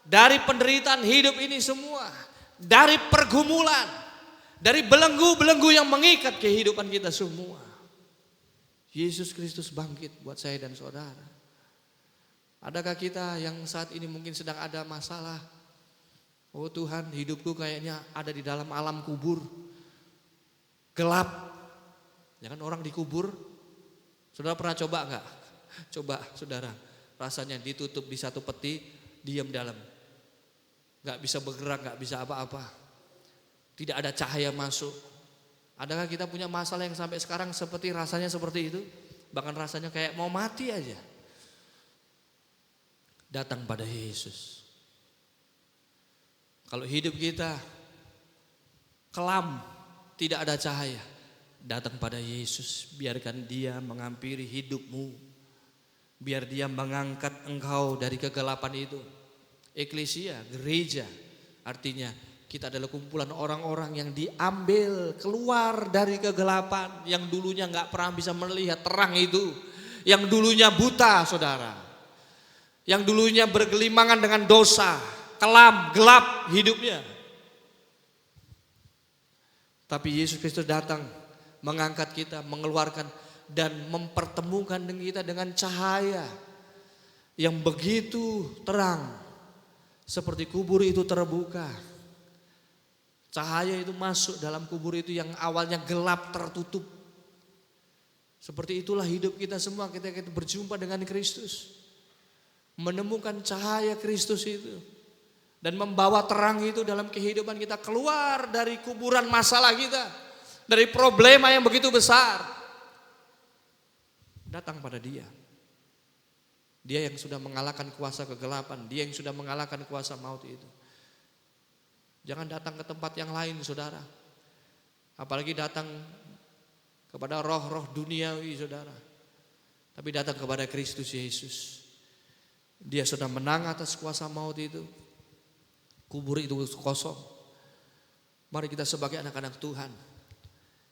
dari penderitaan hidup ini semua, dari pergumulan, dari belenggu-belenggu yang mengikat kehidupan kita semua. Yesus Kristus bangkit buat saya dan saudara. Adakah kita yang saat ini mungkin sedang ada masalah? Oh Tuhan, hidupku kayaknya ada di dalam alam kubur. Gelap. Ya kan orang dikubur. Saudara pernah coba enggak? Coba saudara. Rasanya ditutup di satu peti, diam dalam. Enggak bisa bergerak, enggak bisa apa-apa. Tidak ada cahaya masuk. Adakah kita punya masalah yang sampai sekarang seperti rasanya seperti itu? Bahkan rasanya kayak mau mati aja. Datang pada Yesus. Kalau hidup kita kelam, tidak ada cahaya, datang pada Yesus. Biarkan Dia menghampiri hidupmu. Biar Dia mengangkat engkau dari kegelapan itu. Eklesia, gereja, artinya kita adalah kumpulan orang-orang yang diambil keluar dari kegelapan. Yang dulunya gak pernah bisa melihat terang itu. Yang dulunya buta, saudara. Yang dulunya bergelimangan dengan dosa, kelam, gelap hidupnya. Tapi Yesus Kristus datang mengangkat kita, mengeluarkan dan mempertemukan kita dengan cahaya yang begitu terang. Seperti kubur itu terbuka. Cahaya itu masuk dalam kubur itu yang awalnya gelap tertutup. Seperti itulah hidup kita semua ketika kita berjumpa dengan Kristus. Menemukan cahaya Kristus itu dan membawa terang itu dalam kehidupan kita, keluar dari kuburan masalah kita, dari problema yang begitu besar. Datang pada Dia. Dia yang sudah mengalahkan kuasa kegelapan, Dia yang sudah mengalahkan kuasa maut itu. Jangan datang ke tempat yang lain, saudara. Apalagi datang kepada roh-roh duniawi, saudara. Tapi datang kepada Kristus Yesus. Dia sudah menang atas kuasa maut itu. Kubur itu kosong. Mari kita sebagai anak-anak Tuhan,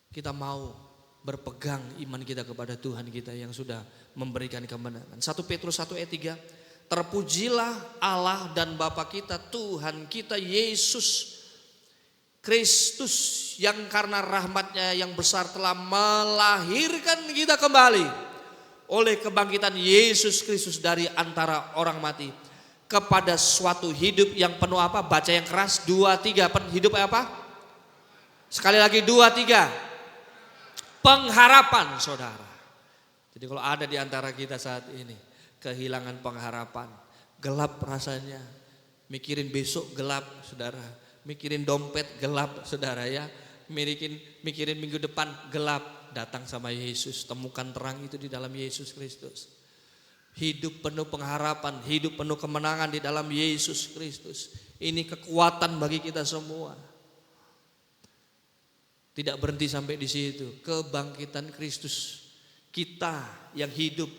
kita mau berpegang iman kita kepada Tuhan kita yang sudah memberikan kemenangan. 1 Petrus 1 ayat 3. Terpujilah Allah dan Bapa kita, Tuhan kita Yesus Kristus, yang karena rahmat-Nya yang besar telah melahirkan kita kembali oleh kebangkitan Yesus Kristus dari antara orang mati kepada suatu hidup yang penuh apa? Baca yang keras, 2, 3. Hidup apa? Sekali lagi 2, 3. Pengharapan, saudara. Jadi kalau ada di antara kita saat ini kehilangan pengharapan, gelap rasanya, mikirin besok gelap, saudara. Mikirin dompet gelap, saudara ya. Mikirin minggu depan gelap. Datang sama Yesus, temukan terang itu di dalam Yesus Kristus. Hidup penuh pengharapan, hidup penuh kemenangan di dalam Yesus Kristus. Ini kekuatan bagi kita semua. Tidak berhenti sampai di situ. Kebangkitan Kristus, kita yang hidup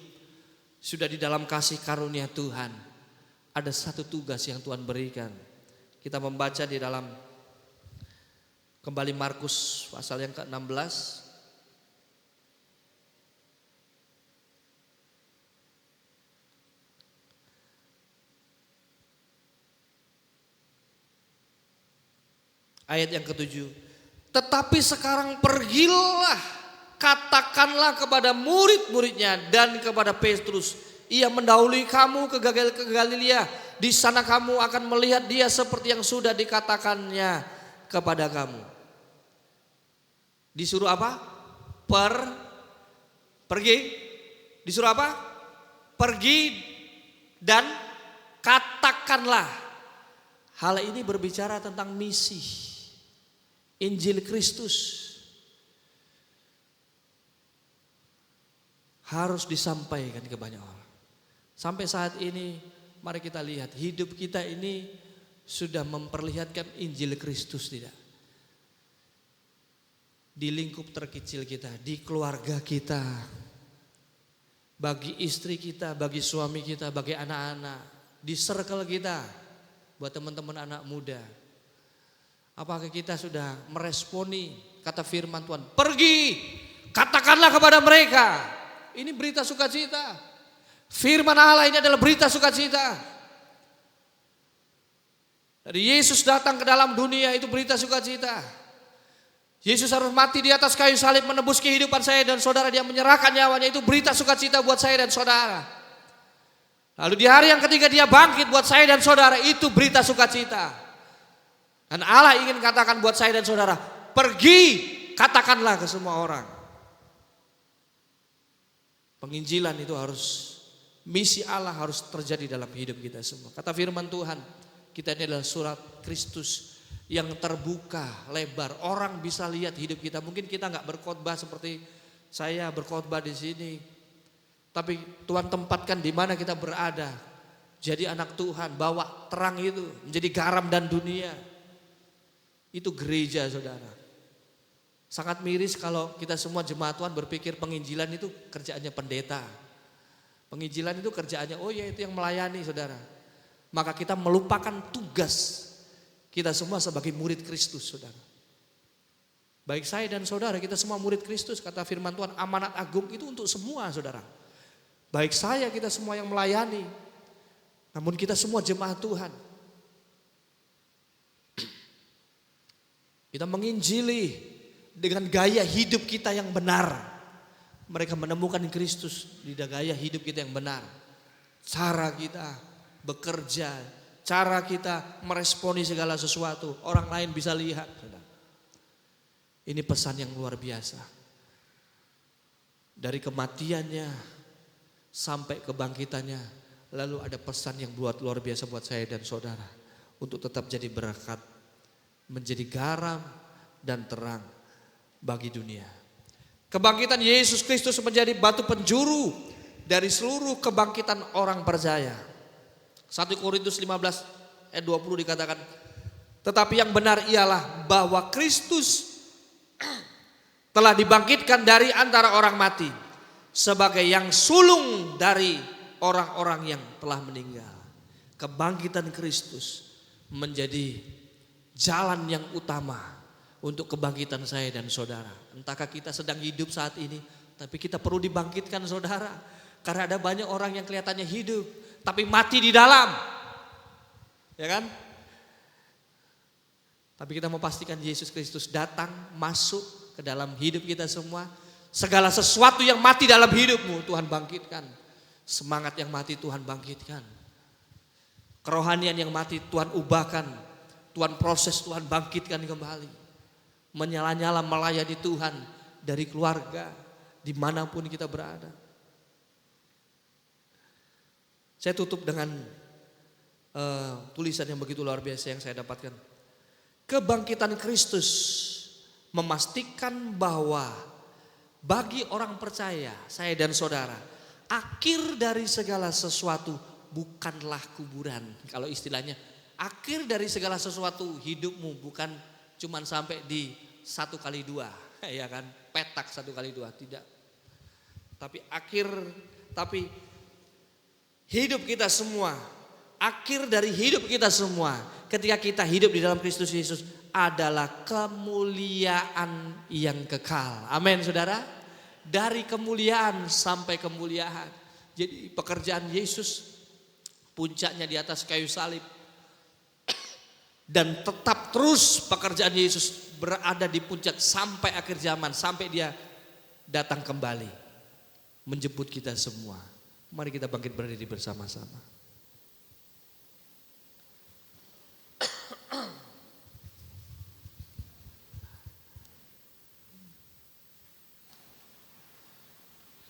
sudah di dalam kasih karunia Tuhan. Ada satu tugas yang Tuhan berikan. Kita membaca di dalam kembali Markus pasal yang ke-16. Ayat yang ke-7. Tetapi sekarang pergilah, katakanlah kepada murid-muridnya dan kepada Petrus, ia mendahului kamu ke Galilea. Di sana kamu akan melihat Dia seperti yang sudah dikatakannya kepada kamu. Disuruh apa? Pergi, disuruh apa? Pergi dan katakanlah. Hal ini berbicara tentang misi Injil Kristus. Harus disampaikan ke banyak orang. Sampai saat ini mari kita lihat hidup kita ini sudah memperlihatkan Injil Kristus tidak? Di lingkup terkecil kita, di keluarga kita, bagi istri kita, bagi suami kita, bagi anak-anak, di circle kita, buat teman-teman anak muda. Apakah kita sudah meresponi kata firman Tuhan? Pergi, katakanlah kepada mereka. Ini berita sukacita. Firman Allah ini adalah berita sukacita. Dari Yesus datang ke dalam dunia itu berita sukacita. Yesus harus mati di atas kayu salib menebus kehidupan saya dan saudara. Dia menyerahkan nyawanya, itu berita sukacita buat saya dan saudara. Lalu di hari yang ketiga dia bangkit buat saya dan saudara, itu berita sukacita. Dan Allah ingin katakan buat saya dan saudara, pergi katakanlah ke semua orang. Penginjilan itu harus, misi Allah harus terjadi dalam hidup kita semua. Kata firman Tuhan, kita ini adalah surat Kristus yang terbuka lebar, orang bisa lihat hidup kita. Mungkin kita nggak berkhotbah seperti saya berkhotbah di sini, tapi Tuhan tempatkan di mana kita berada. Jadi anak Tuhan, bawa terang itu menjadi garam dan dunia. Itu gereja, saudara. Sangat miris kalau kita semua jemaat Tuhan berpikir penginjilan itu kerjaannya pendeta. Penginjilan itu kerjaannya, oh ya itu yang melayani, saudara. Maka kita melupakan tugas kita semua sebagai murid Kristus, saudara. Baik saya dan saudara, kita semua murid Kristus. Kata firman Tuhan, amanat agung itu untuk semua, saudara. Baik saya, kita semua yang melayani. Namun kita semua jemaat Tuhan. Kita menginjili dengan gaya hidup kita yang benar. Mereka menemukan Kristus di gaya hidup kita yang benar. Cara kita bekerja, cara kita meresponi segala sesuatu, orang lain bisa lihat. Ini pesan yang luar biasa. Dari kematiannya sampai kebangkitannya, lalu ada pesan yang luar biasa buat saya dan saudara. Untuk tetap jadi berkat, menjadi garam dan terang bagi dunia. Kebangkitan Yesus Kristus menjadi batu penjuru dari seluruh kebangkitan orang percaya. 1 Korintus 15 ayat 20 dikatakan, tetapi yang benar ialah bahwa Kristus telah dibangkitkan dari antara orang mati sebagai yang sulung dari orang-orang yang telah meninggal. Kebangkitan Kristus menjadi jalan yang utama untuk kebangkitan saya dan saudara. Entahkah kita sedang hidup saat ini, tapi kita perlu dibangkitkan, saudara. Karena ada banyak orang yang kelihatannya hidup tapi mati di dalam, ya kan? Tapi kita mau pastikan Yesus Kristus datang masuk ke dalam hidup kita semua. Segala sesuatu yang mati dalam hidupmu Tuhan bangkitkan. Semangat yang mati Tuhan bangkitkan. Kerohanian yang mati Tuhan ubahkan. Tuhan proses, Tuhan bangkitkan kembali. Menyala-nyala melayani Tuhan dari keluarga, dimanapun kita berada. Saya tutup dengan tulisan yang begitu luar biasa yang saya dapatkan. Kebangkitan Kristus memastikan bahwa bagi orang percaya, saya dan saudara, akhir dari segala sesuatu bukanlah kuburan. Kalau istilahnya, akhir dari segala sesuatu hidupmu bukan cuman sampai di 1x2, ya kan? Petak 1x2, tidak. Tapi hidup kita semua, akhir dari hidup kita semua ketika kita hidup di dalam Kristus Yesus adalah kemuliaan yang kekal. Amin, saudara. Dari kemuliaan sampai kemuliaan. Jadi pekerjaan Yesus puncaknya di atas kayu salib. Dan tetap terus pekerjaan Yesus berada di puncak sampai akhir zaman. Sampai dia datang kembali menjemput kita semua. Mari kita bangkit berdiri bersama-sama.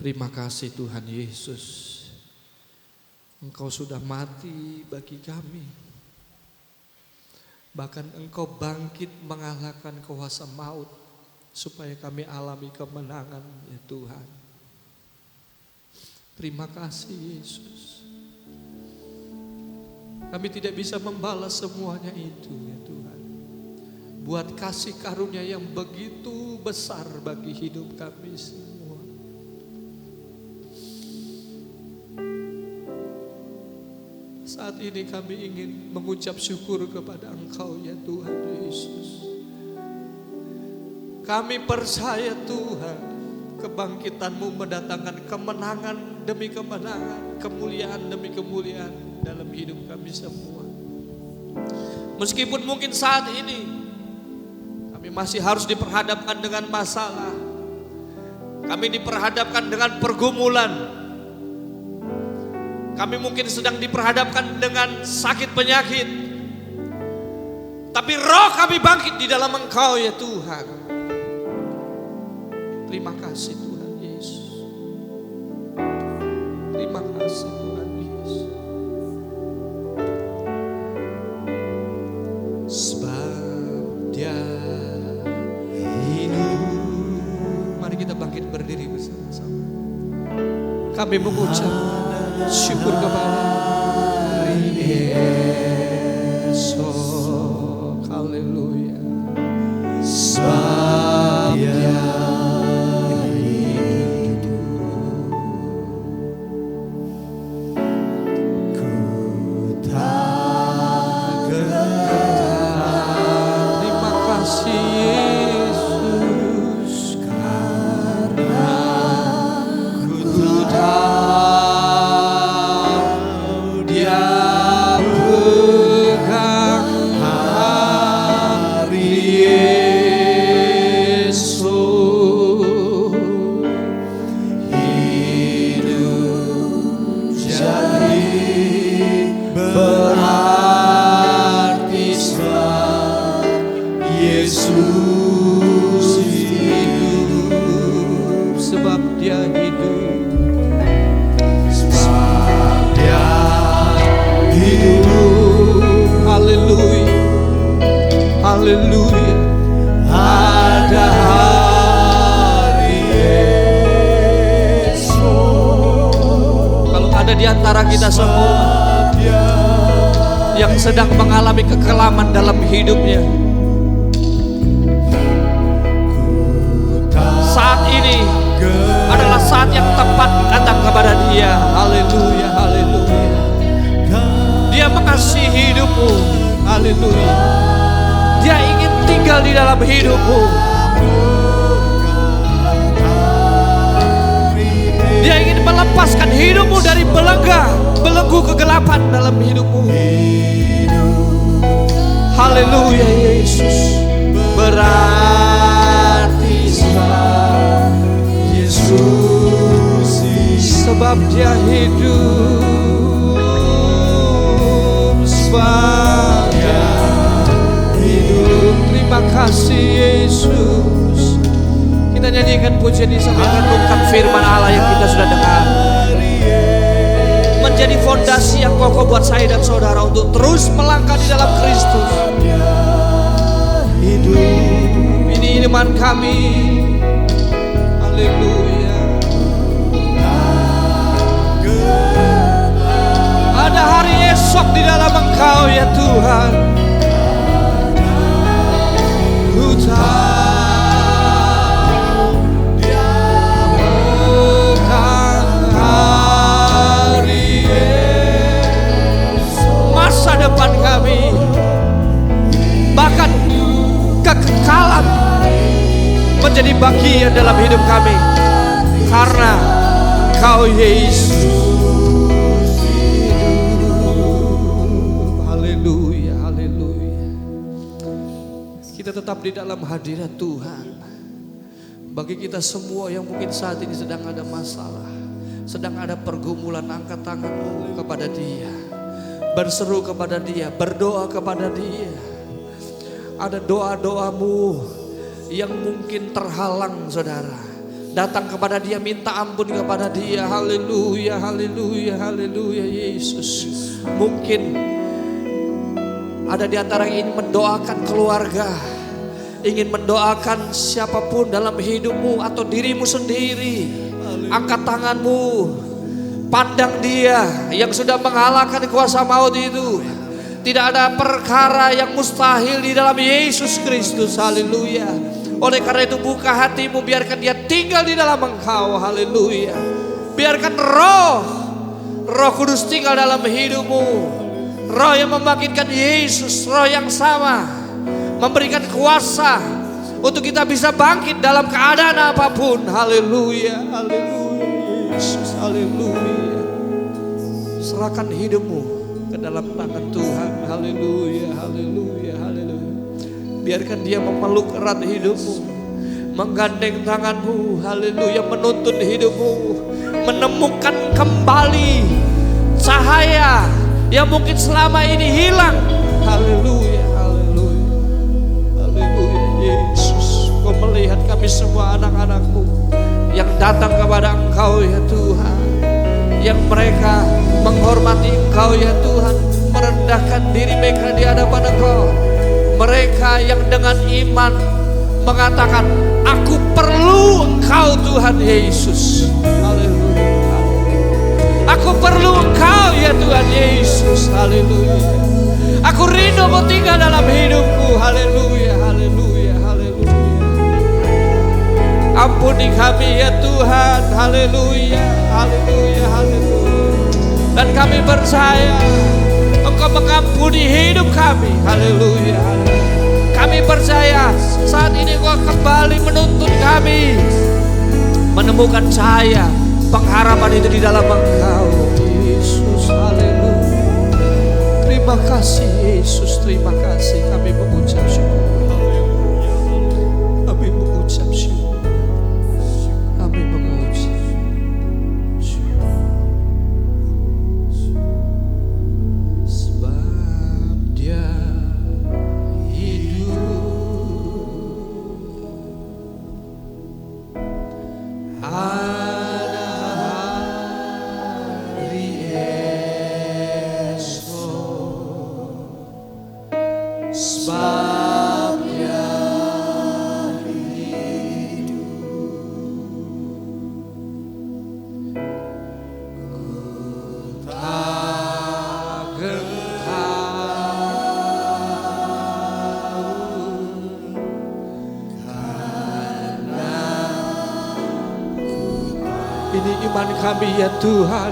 Terima kasih Tuhan Yesus. Engkau sudah mati bagi kami. Bahkan Engkau bangkit mengalahkan kuasa maut supaya kami alami kemenangan ya Tuhan. Terima kasih Yesus. Kami tidak bisa membalas semuanya itu ya Tuhan. Buat kasih karunia yang begitu besar bagi hidup kami semua. Saat ini kami ingin mengucap syukur kepada Engkau ya Tuhan Yesus. Kami percaya Tuhan, kebangkitan-Mu mendatangkan kemenangan demi kemenangan, kemuliaan demi kemuliaan dalam hidup kami semua. Meskipun mungkin saat ini kami masih harus diperhadapkan dengan masalah, kami diperhadapkan dengan pergumulan, kami mungkin sedang diperhadapkan dengan sakit penyakit, tapi roh kami bangkit di dalam Engkau ya Tuhan. Terima kasih Tuhan Yesus. Terima kasih Tuhan Yesus. Sebab Dia hidup. Mari kita bangkit berdiri bersama-sama. Kami mengucap syukur kepada Yesus. Haleluya. Sebab Dia haleluya, ada hari esok. Kalau ada di antara kita semua yang sedang mengalami kekelaman dalam hidupnya, saat ini adalah saat yang tepat datang kepada Dia. Haleluya, haleluya. Dia mengasihi hidupmu. Haleluya. Dia ingin tinggal di dalam hidupmu. Dia ingin melepaskan hidupmu dari belenggu kegelapan dalam hidupmu. Haleluya Yesus. Berarti Yesus, sebab Dia hidup, sebab Dia hidup. Terima kasih Yesus. Kita nyanyikan pujian ini sambil renungkan firman Allah yang kita sudah dengar, menjadi fondasi yang kokoh buat saya dan saudara untuk terus melangkah di dalam Kristus. Hidup ini iman kami. Haleluya. Ada hari esok di dalam Engkau ya Tuhan. Ku tahu bukan hari esok, masa depan kami, bahkan kekekalan menjadi bagian dalam hidup kami karena Engkau Yesus. Haleluya, haleluya. Kita tetap di dalam hadirat Tuhan. Bagi kita semua yang mungkin saat ini sedang ada masalah, sedang ada pergumulan, angkat tanganmu kepada Dia, berseru kepada Dia, berdoa kepada Dia. Ada doa-doamu yang mungkin terhalang saudara, Datang kepada dia, minta ampun kepada dia. Haleluya, haleluya, haleluya Yesus. Mungkin ada di antara yang ingin mendoakan keluarga, ingin mendoakan siapapun dalam hidupmu atau dirimu sendiri. Angkat tanganmu, pandang dia yang sudah mengalahkan kuasa maut itu. Tidak ada perkara yang mustahil di dalam Yesus Kristus. Haleluya. Oleh karena itu buka hatimu, biarkan dia tinggal di dalam engkau. Haleluya. Biarkan Roh Kudus tinggal dalam hidupmu. Roh yang membangkitkan Yesus, roh yang sama, memberikan kuasa untuk kita bisa bangkit dalam keadaan apapun. Haleluya, haleluya Yesus, haleluya. Serahkan hidupmu ke dalam tangan Tuhan. Haleluya, haleluya, haleluya. Biarkan dia memeluk erat hidupmu, menggandeng tanganmu. Haleluya, menuntun hidupmu, menemukan kembali cahaya yang mungkin selama ini hilang. Haleluya, haleluya, haleluya Yesus. Kau melihat kami semua anak-anakmu yang datang kepada Engkau ya Tuhan, yang mereka menghormati Engkau ya Tuhan, merendahkan diri mereka di hadapan Engkau. Mereka yang dengan iman mengatakan, aku perlu Engkau Tuhan Yesus. Haleluya. Aku perlu Engkau ya Tuhan Yesus. Haleluya. Aku rindu Kau tinggal dalam hidupku. Haleluya, haleluya, haleluya. Ampuni kami ya Tuhan. Haleluya, haleluya, haleluya. Dan kami percaya Engkau mengampuni hidup kami. Haleluya. Kami percaya saat ini Kau kembali menuntun kami menemukan cahaya pengharapan itu di dalam Engkau Yesus. Haleluya. Terima kasih Yesus, terima kasih. Kami mengucap syukur. Kami mengucap syukur. Kami mengucap syukur. Sebab Dia hidup. Ini iman kami ya Tuhan.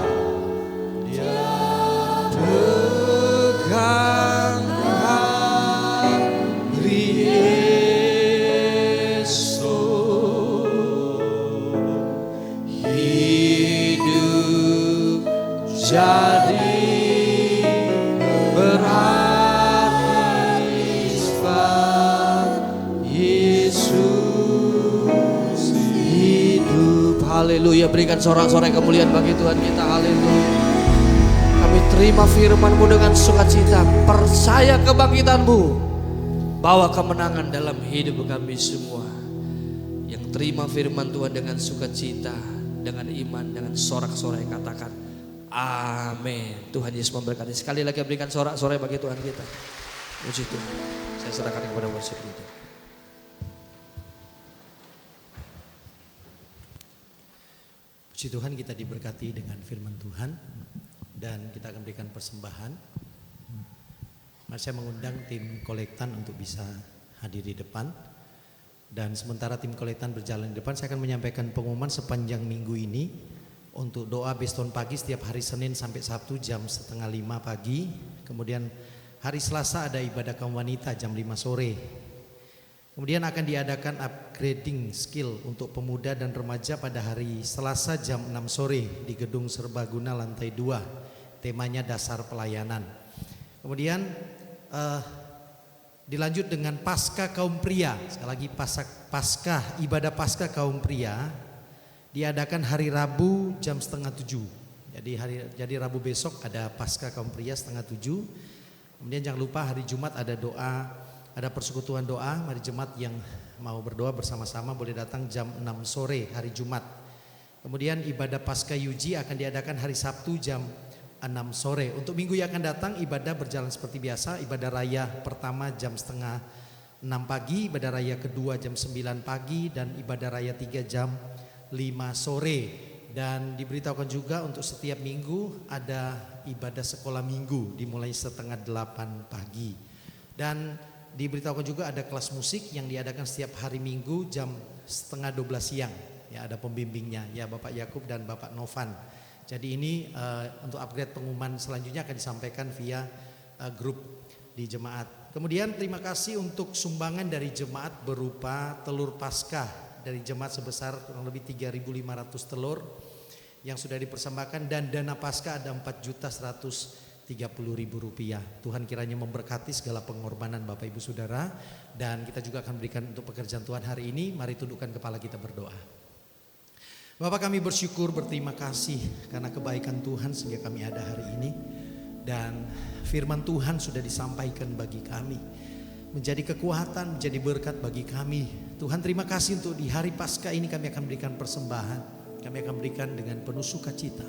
Pegang hari esok, hidup jadi berarti sebab Yesus hidup. Haleluya, berikan sorak-sorai kemuliaan bagi Tuhan kita. Haleluya. Kami terima firman-Mu dengan sukacita, percaya kebangkitan-Mu, bawa kemenangan dalam hidup kami semua. Yang terima firman Tuhan dengan sukacita, dengan iman, dengan sorak-sorai katakan amin. Tuhan Yesus memberkati. Sekali lagi berikan sorak-sorai bagi Tuhan kita. Puji Tuhan. Saya serahkan kepada worship leader. Puji Tuhan, kita diberkati dengan firman Tuhan dan kita akan berikan persembahan. Mari saya mengundang tim kolektan untuk bisa hadir di depan. Dan sementara tim kolektan berjalan di depan, saya akan menyampaikan pengumuman sepanjang minggu ini untuk doa Beston pagi setiap hari Senin sampai Sabtu jam 4:30 pagi. Kemudian hari Selasa ada ibadah kaum wanita jam 5 sore. Kemudian akan diadakan upgrading skill untuk pemuda dan remaja pada hari Selasa jam 6 sore di Gedung Serbaguna lantai 2. Temanya dasar pelayanan. Kemudian dilanjut dengan Paskah kaum pria. Sekali lagi Paskah, ibadah Paskah kaum pria diadakan hari Rabu jam 6:30. Jadi Rabu besok ada Paskah kaum pria 6:30. Kemudian jangan lupa hari Jumat ada doa, ada persekutuan doa, hari Jumat yang mau berdoa bersama-sama boleh datang jam 6 sore hari Jumat. Kemudian ibadah Paskah Yuji akan diadakan hari Sabtu jam 6 sore. Untuk minggu yang akan datang ibadah berjalan seperti biasa. Ibadah raya pertama jam setengah 6 pagi, ibadah raya kedua jam 9 pagi, dan ibadah raya 3 jam 5 sore. Dan diberitahukan juga untuk setiap minggu ada ibadah sekolah minggu dimulai setengah 8 pagi. Dan diberitahukan juga ada kelas musik yang diadakan setiap hari Minggu jam setengah 12 siang. Ya, ada pembimbingnya ya Bapak Yakub dan Bapak Novan. Jadi ini untuk upgrade pengumuman selanjutnya akan disampaikan via grup di jemaat. Kemudian terima kasih untuk sumbangan dari jemaat berupa telur Paskah dari jemaat sebesar kurang lebih 3.500 telur yang sudah dipersembahkan, dan dana Paskah ada 4.130.000 rupiah. Tuhan kiranya memberkati segala pengorbanan Bapak Ibu Saudara, dan kita juga akan berikan untuk pekerjaan Tuhan hari ini. Mari tundukkan kepala kita berdoa. Bapak, kami bersyukur, berterima kasih karena kebaikan Tuhan sehingga kami ada hari ini, dan firman Tuhan sudah disampaikan bagi kami menjadi kekuatan, menjadi berkat bagi kami. Tuhan terima kasih untuk di hari Paskah ini kami akan berikan persembahan, kami akan berikan dengan penuh sukacita.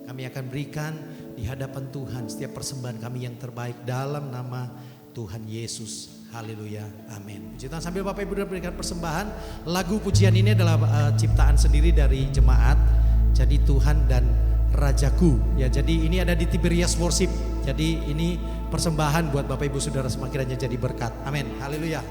Kami akan berikan di hadapan Tuhan setiap persembahan kami yang terbaik dalam nama Tuhan Yesus. Haleluya, amin. Puji Tuhan. Sambil Bapak Ibu berikan persembahan, lagu pujian ini adalah ciptaan sendiri dari jemaat. Jadi Tuhan dan Rajaku. Ya, jadi ini ada di Tiberias Worship. Jadi ini persembahan buat Bapak Ibu Saudara semua, kiranya jadi berkat. Amin. Haleluya.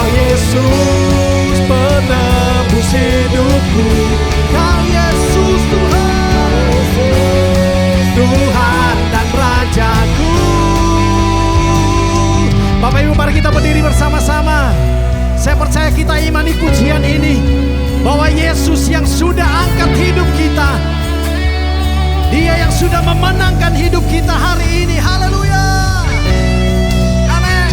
Yesus penebus hidupku, Kau Yesus Tuhan. Mari kita berdiri bersama-sama. Saya percaya kita imani pujian ini, bahwa Yesus yang sudah angkat hidup kita, Dia yang sudah memenangkan hidup kita hari ini. Haleluya. Amin.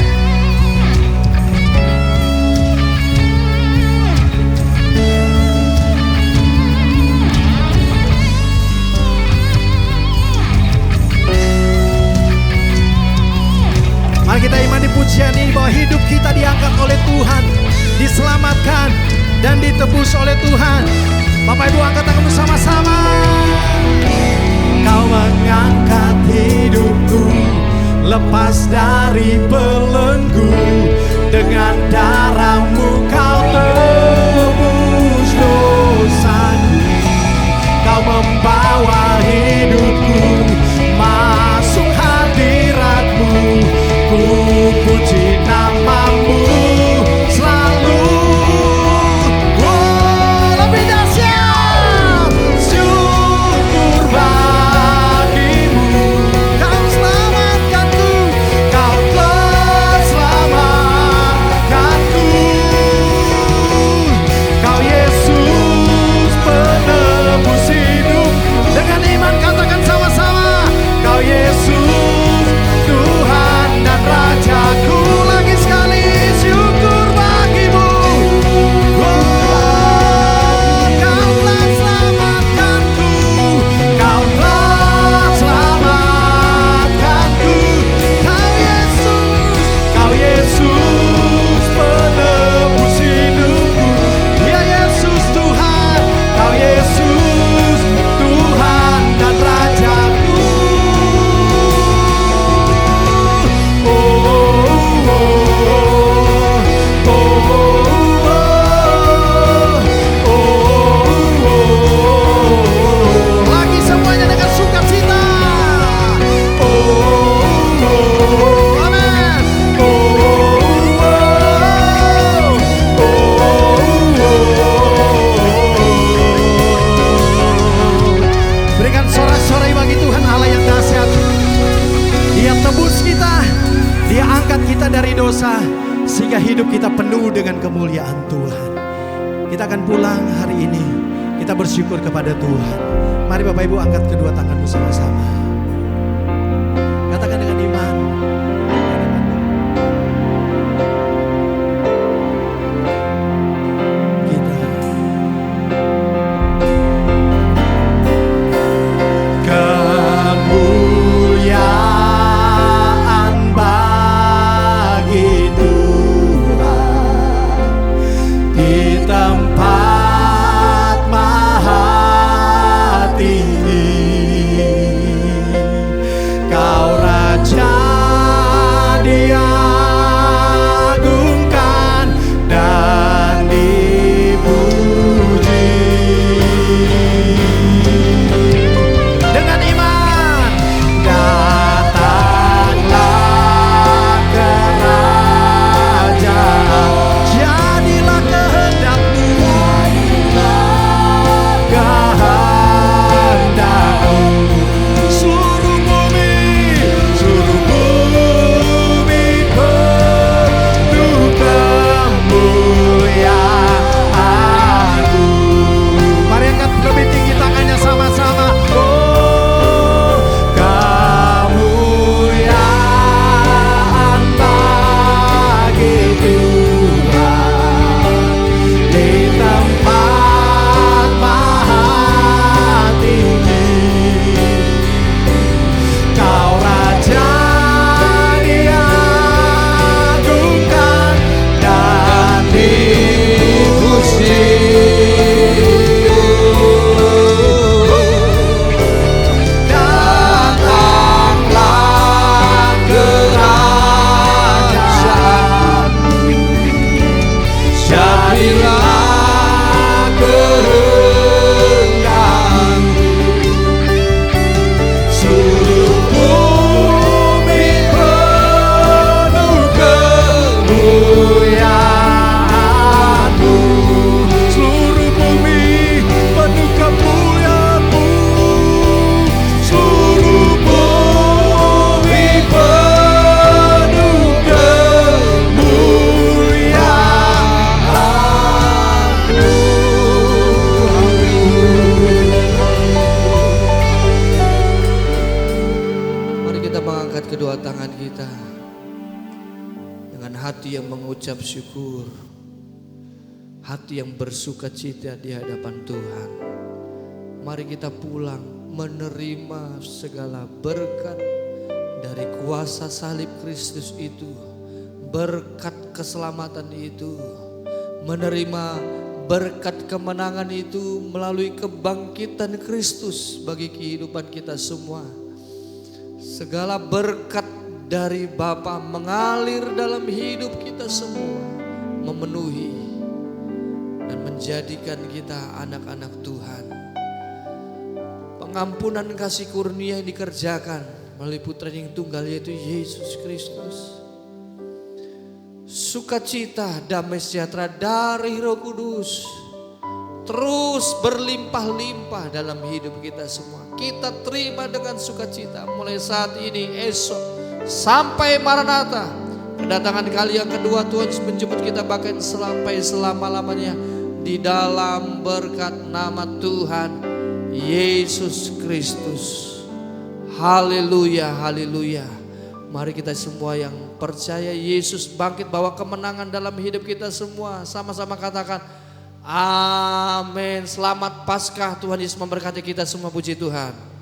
Mari kita imani pujian ini, bahwa hidup kita diangkat oleh Tuhan, diselamatkan dan ditebus oleh Tuhan. Bapak Ibu, angkat tangan bersama-sama. Kau mengangkat hidupku lepas dari belenggu, dengan darah-Mu Kau tebus dosaku. Kau membawa hidupku masuk hadirat-Mu. Ku puji nama-Mu selalu. Oh, lebih dahsyat. Syukur bagimu, Kau selamatkanku, Kau telah selamatkanku. Kau Yesus penebus hidup. Dengan iman katakan sama-sama, Kau Yesus Tuhan dan Rajaku. Lagi sekali, syukur bagimu. Oh, Kau telah selamatkanku, Kau telah selamatkanku. Kau Yesus penebus hidupku. Ya Yesus Tuhan, Kau Yesus Tuhan dan Rajaku. Lagi semuanya dengan sukacita. Amin. Berikan sorak-sorai bagi Tuhan Allah yang dahsyat. Dia tebus kita, Dia angkat kita dari dosa, sehingga hidup kita penuh dengan kemuliaan Tuhan. Kita akan pulang hari ini, kita bersyukur kepada Tuhan. Mari Bapak Ibu angkat kedua tangan bersama-sama. Katakan dengan iman. Kita kemuliaan bagi Tuhan di tempat maha tinggi. dengan hati yang mengucap syukur, hati yang bersuka cita di hadapan Tuhan. Mari kita pulang menerima segala berkat dari kuasa salib Kristus itu, berkat keselamatan itu, menerima berkat kemenangan itu melalui kebangkitan Kristus bagi kehidupan kita semua. Segala berkat dari Bapa mengalir dalam hidup kita semua, memenuhi dan menjadikan kita anak-anak Tuhan. Pengampunan kasih kurnia yang dikerjakan melalui Putra yang tunggal yaitu Yesus Kristus. Sukacita, damai sejahtera dari Roh Kudus terus berlimpah-limpah dalam hidup kita semua. Kita terima dengan sukacita mulai saat ini, esok, sampai Maranatha. Kedatangan kali yang kedua Tuhan menjemput kita bahkan sampai selama-lamanya di dalam berkat nama Tuhan Yesus Kristus. Haleluya, haleluya. Mari kita semua yang percaya Yesus bangkit bawa kemenangan dalam hidup kita semua. Sama-sama katakan amin. Selamat Paskah, Tuhan Yesus memberkati kita semua, puji Tuhan.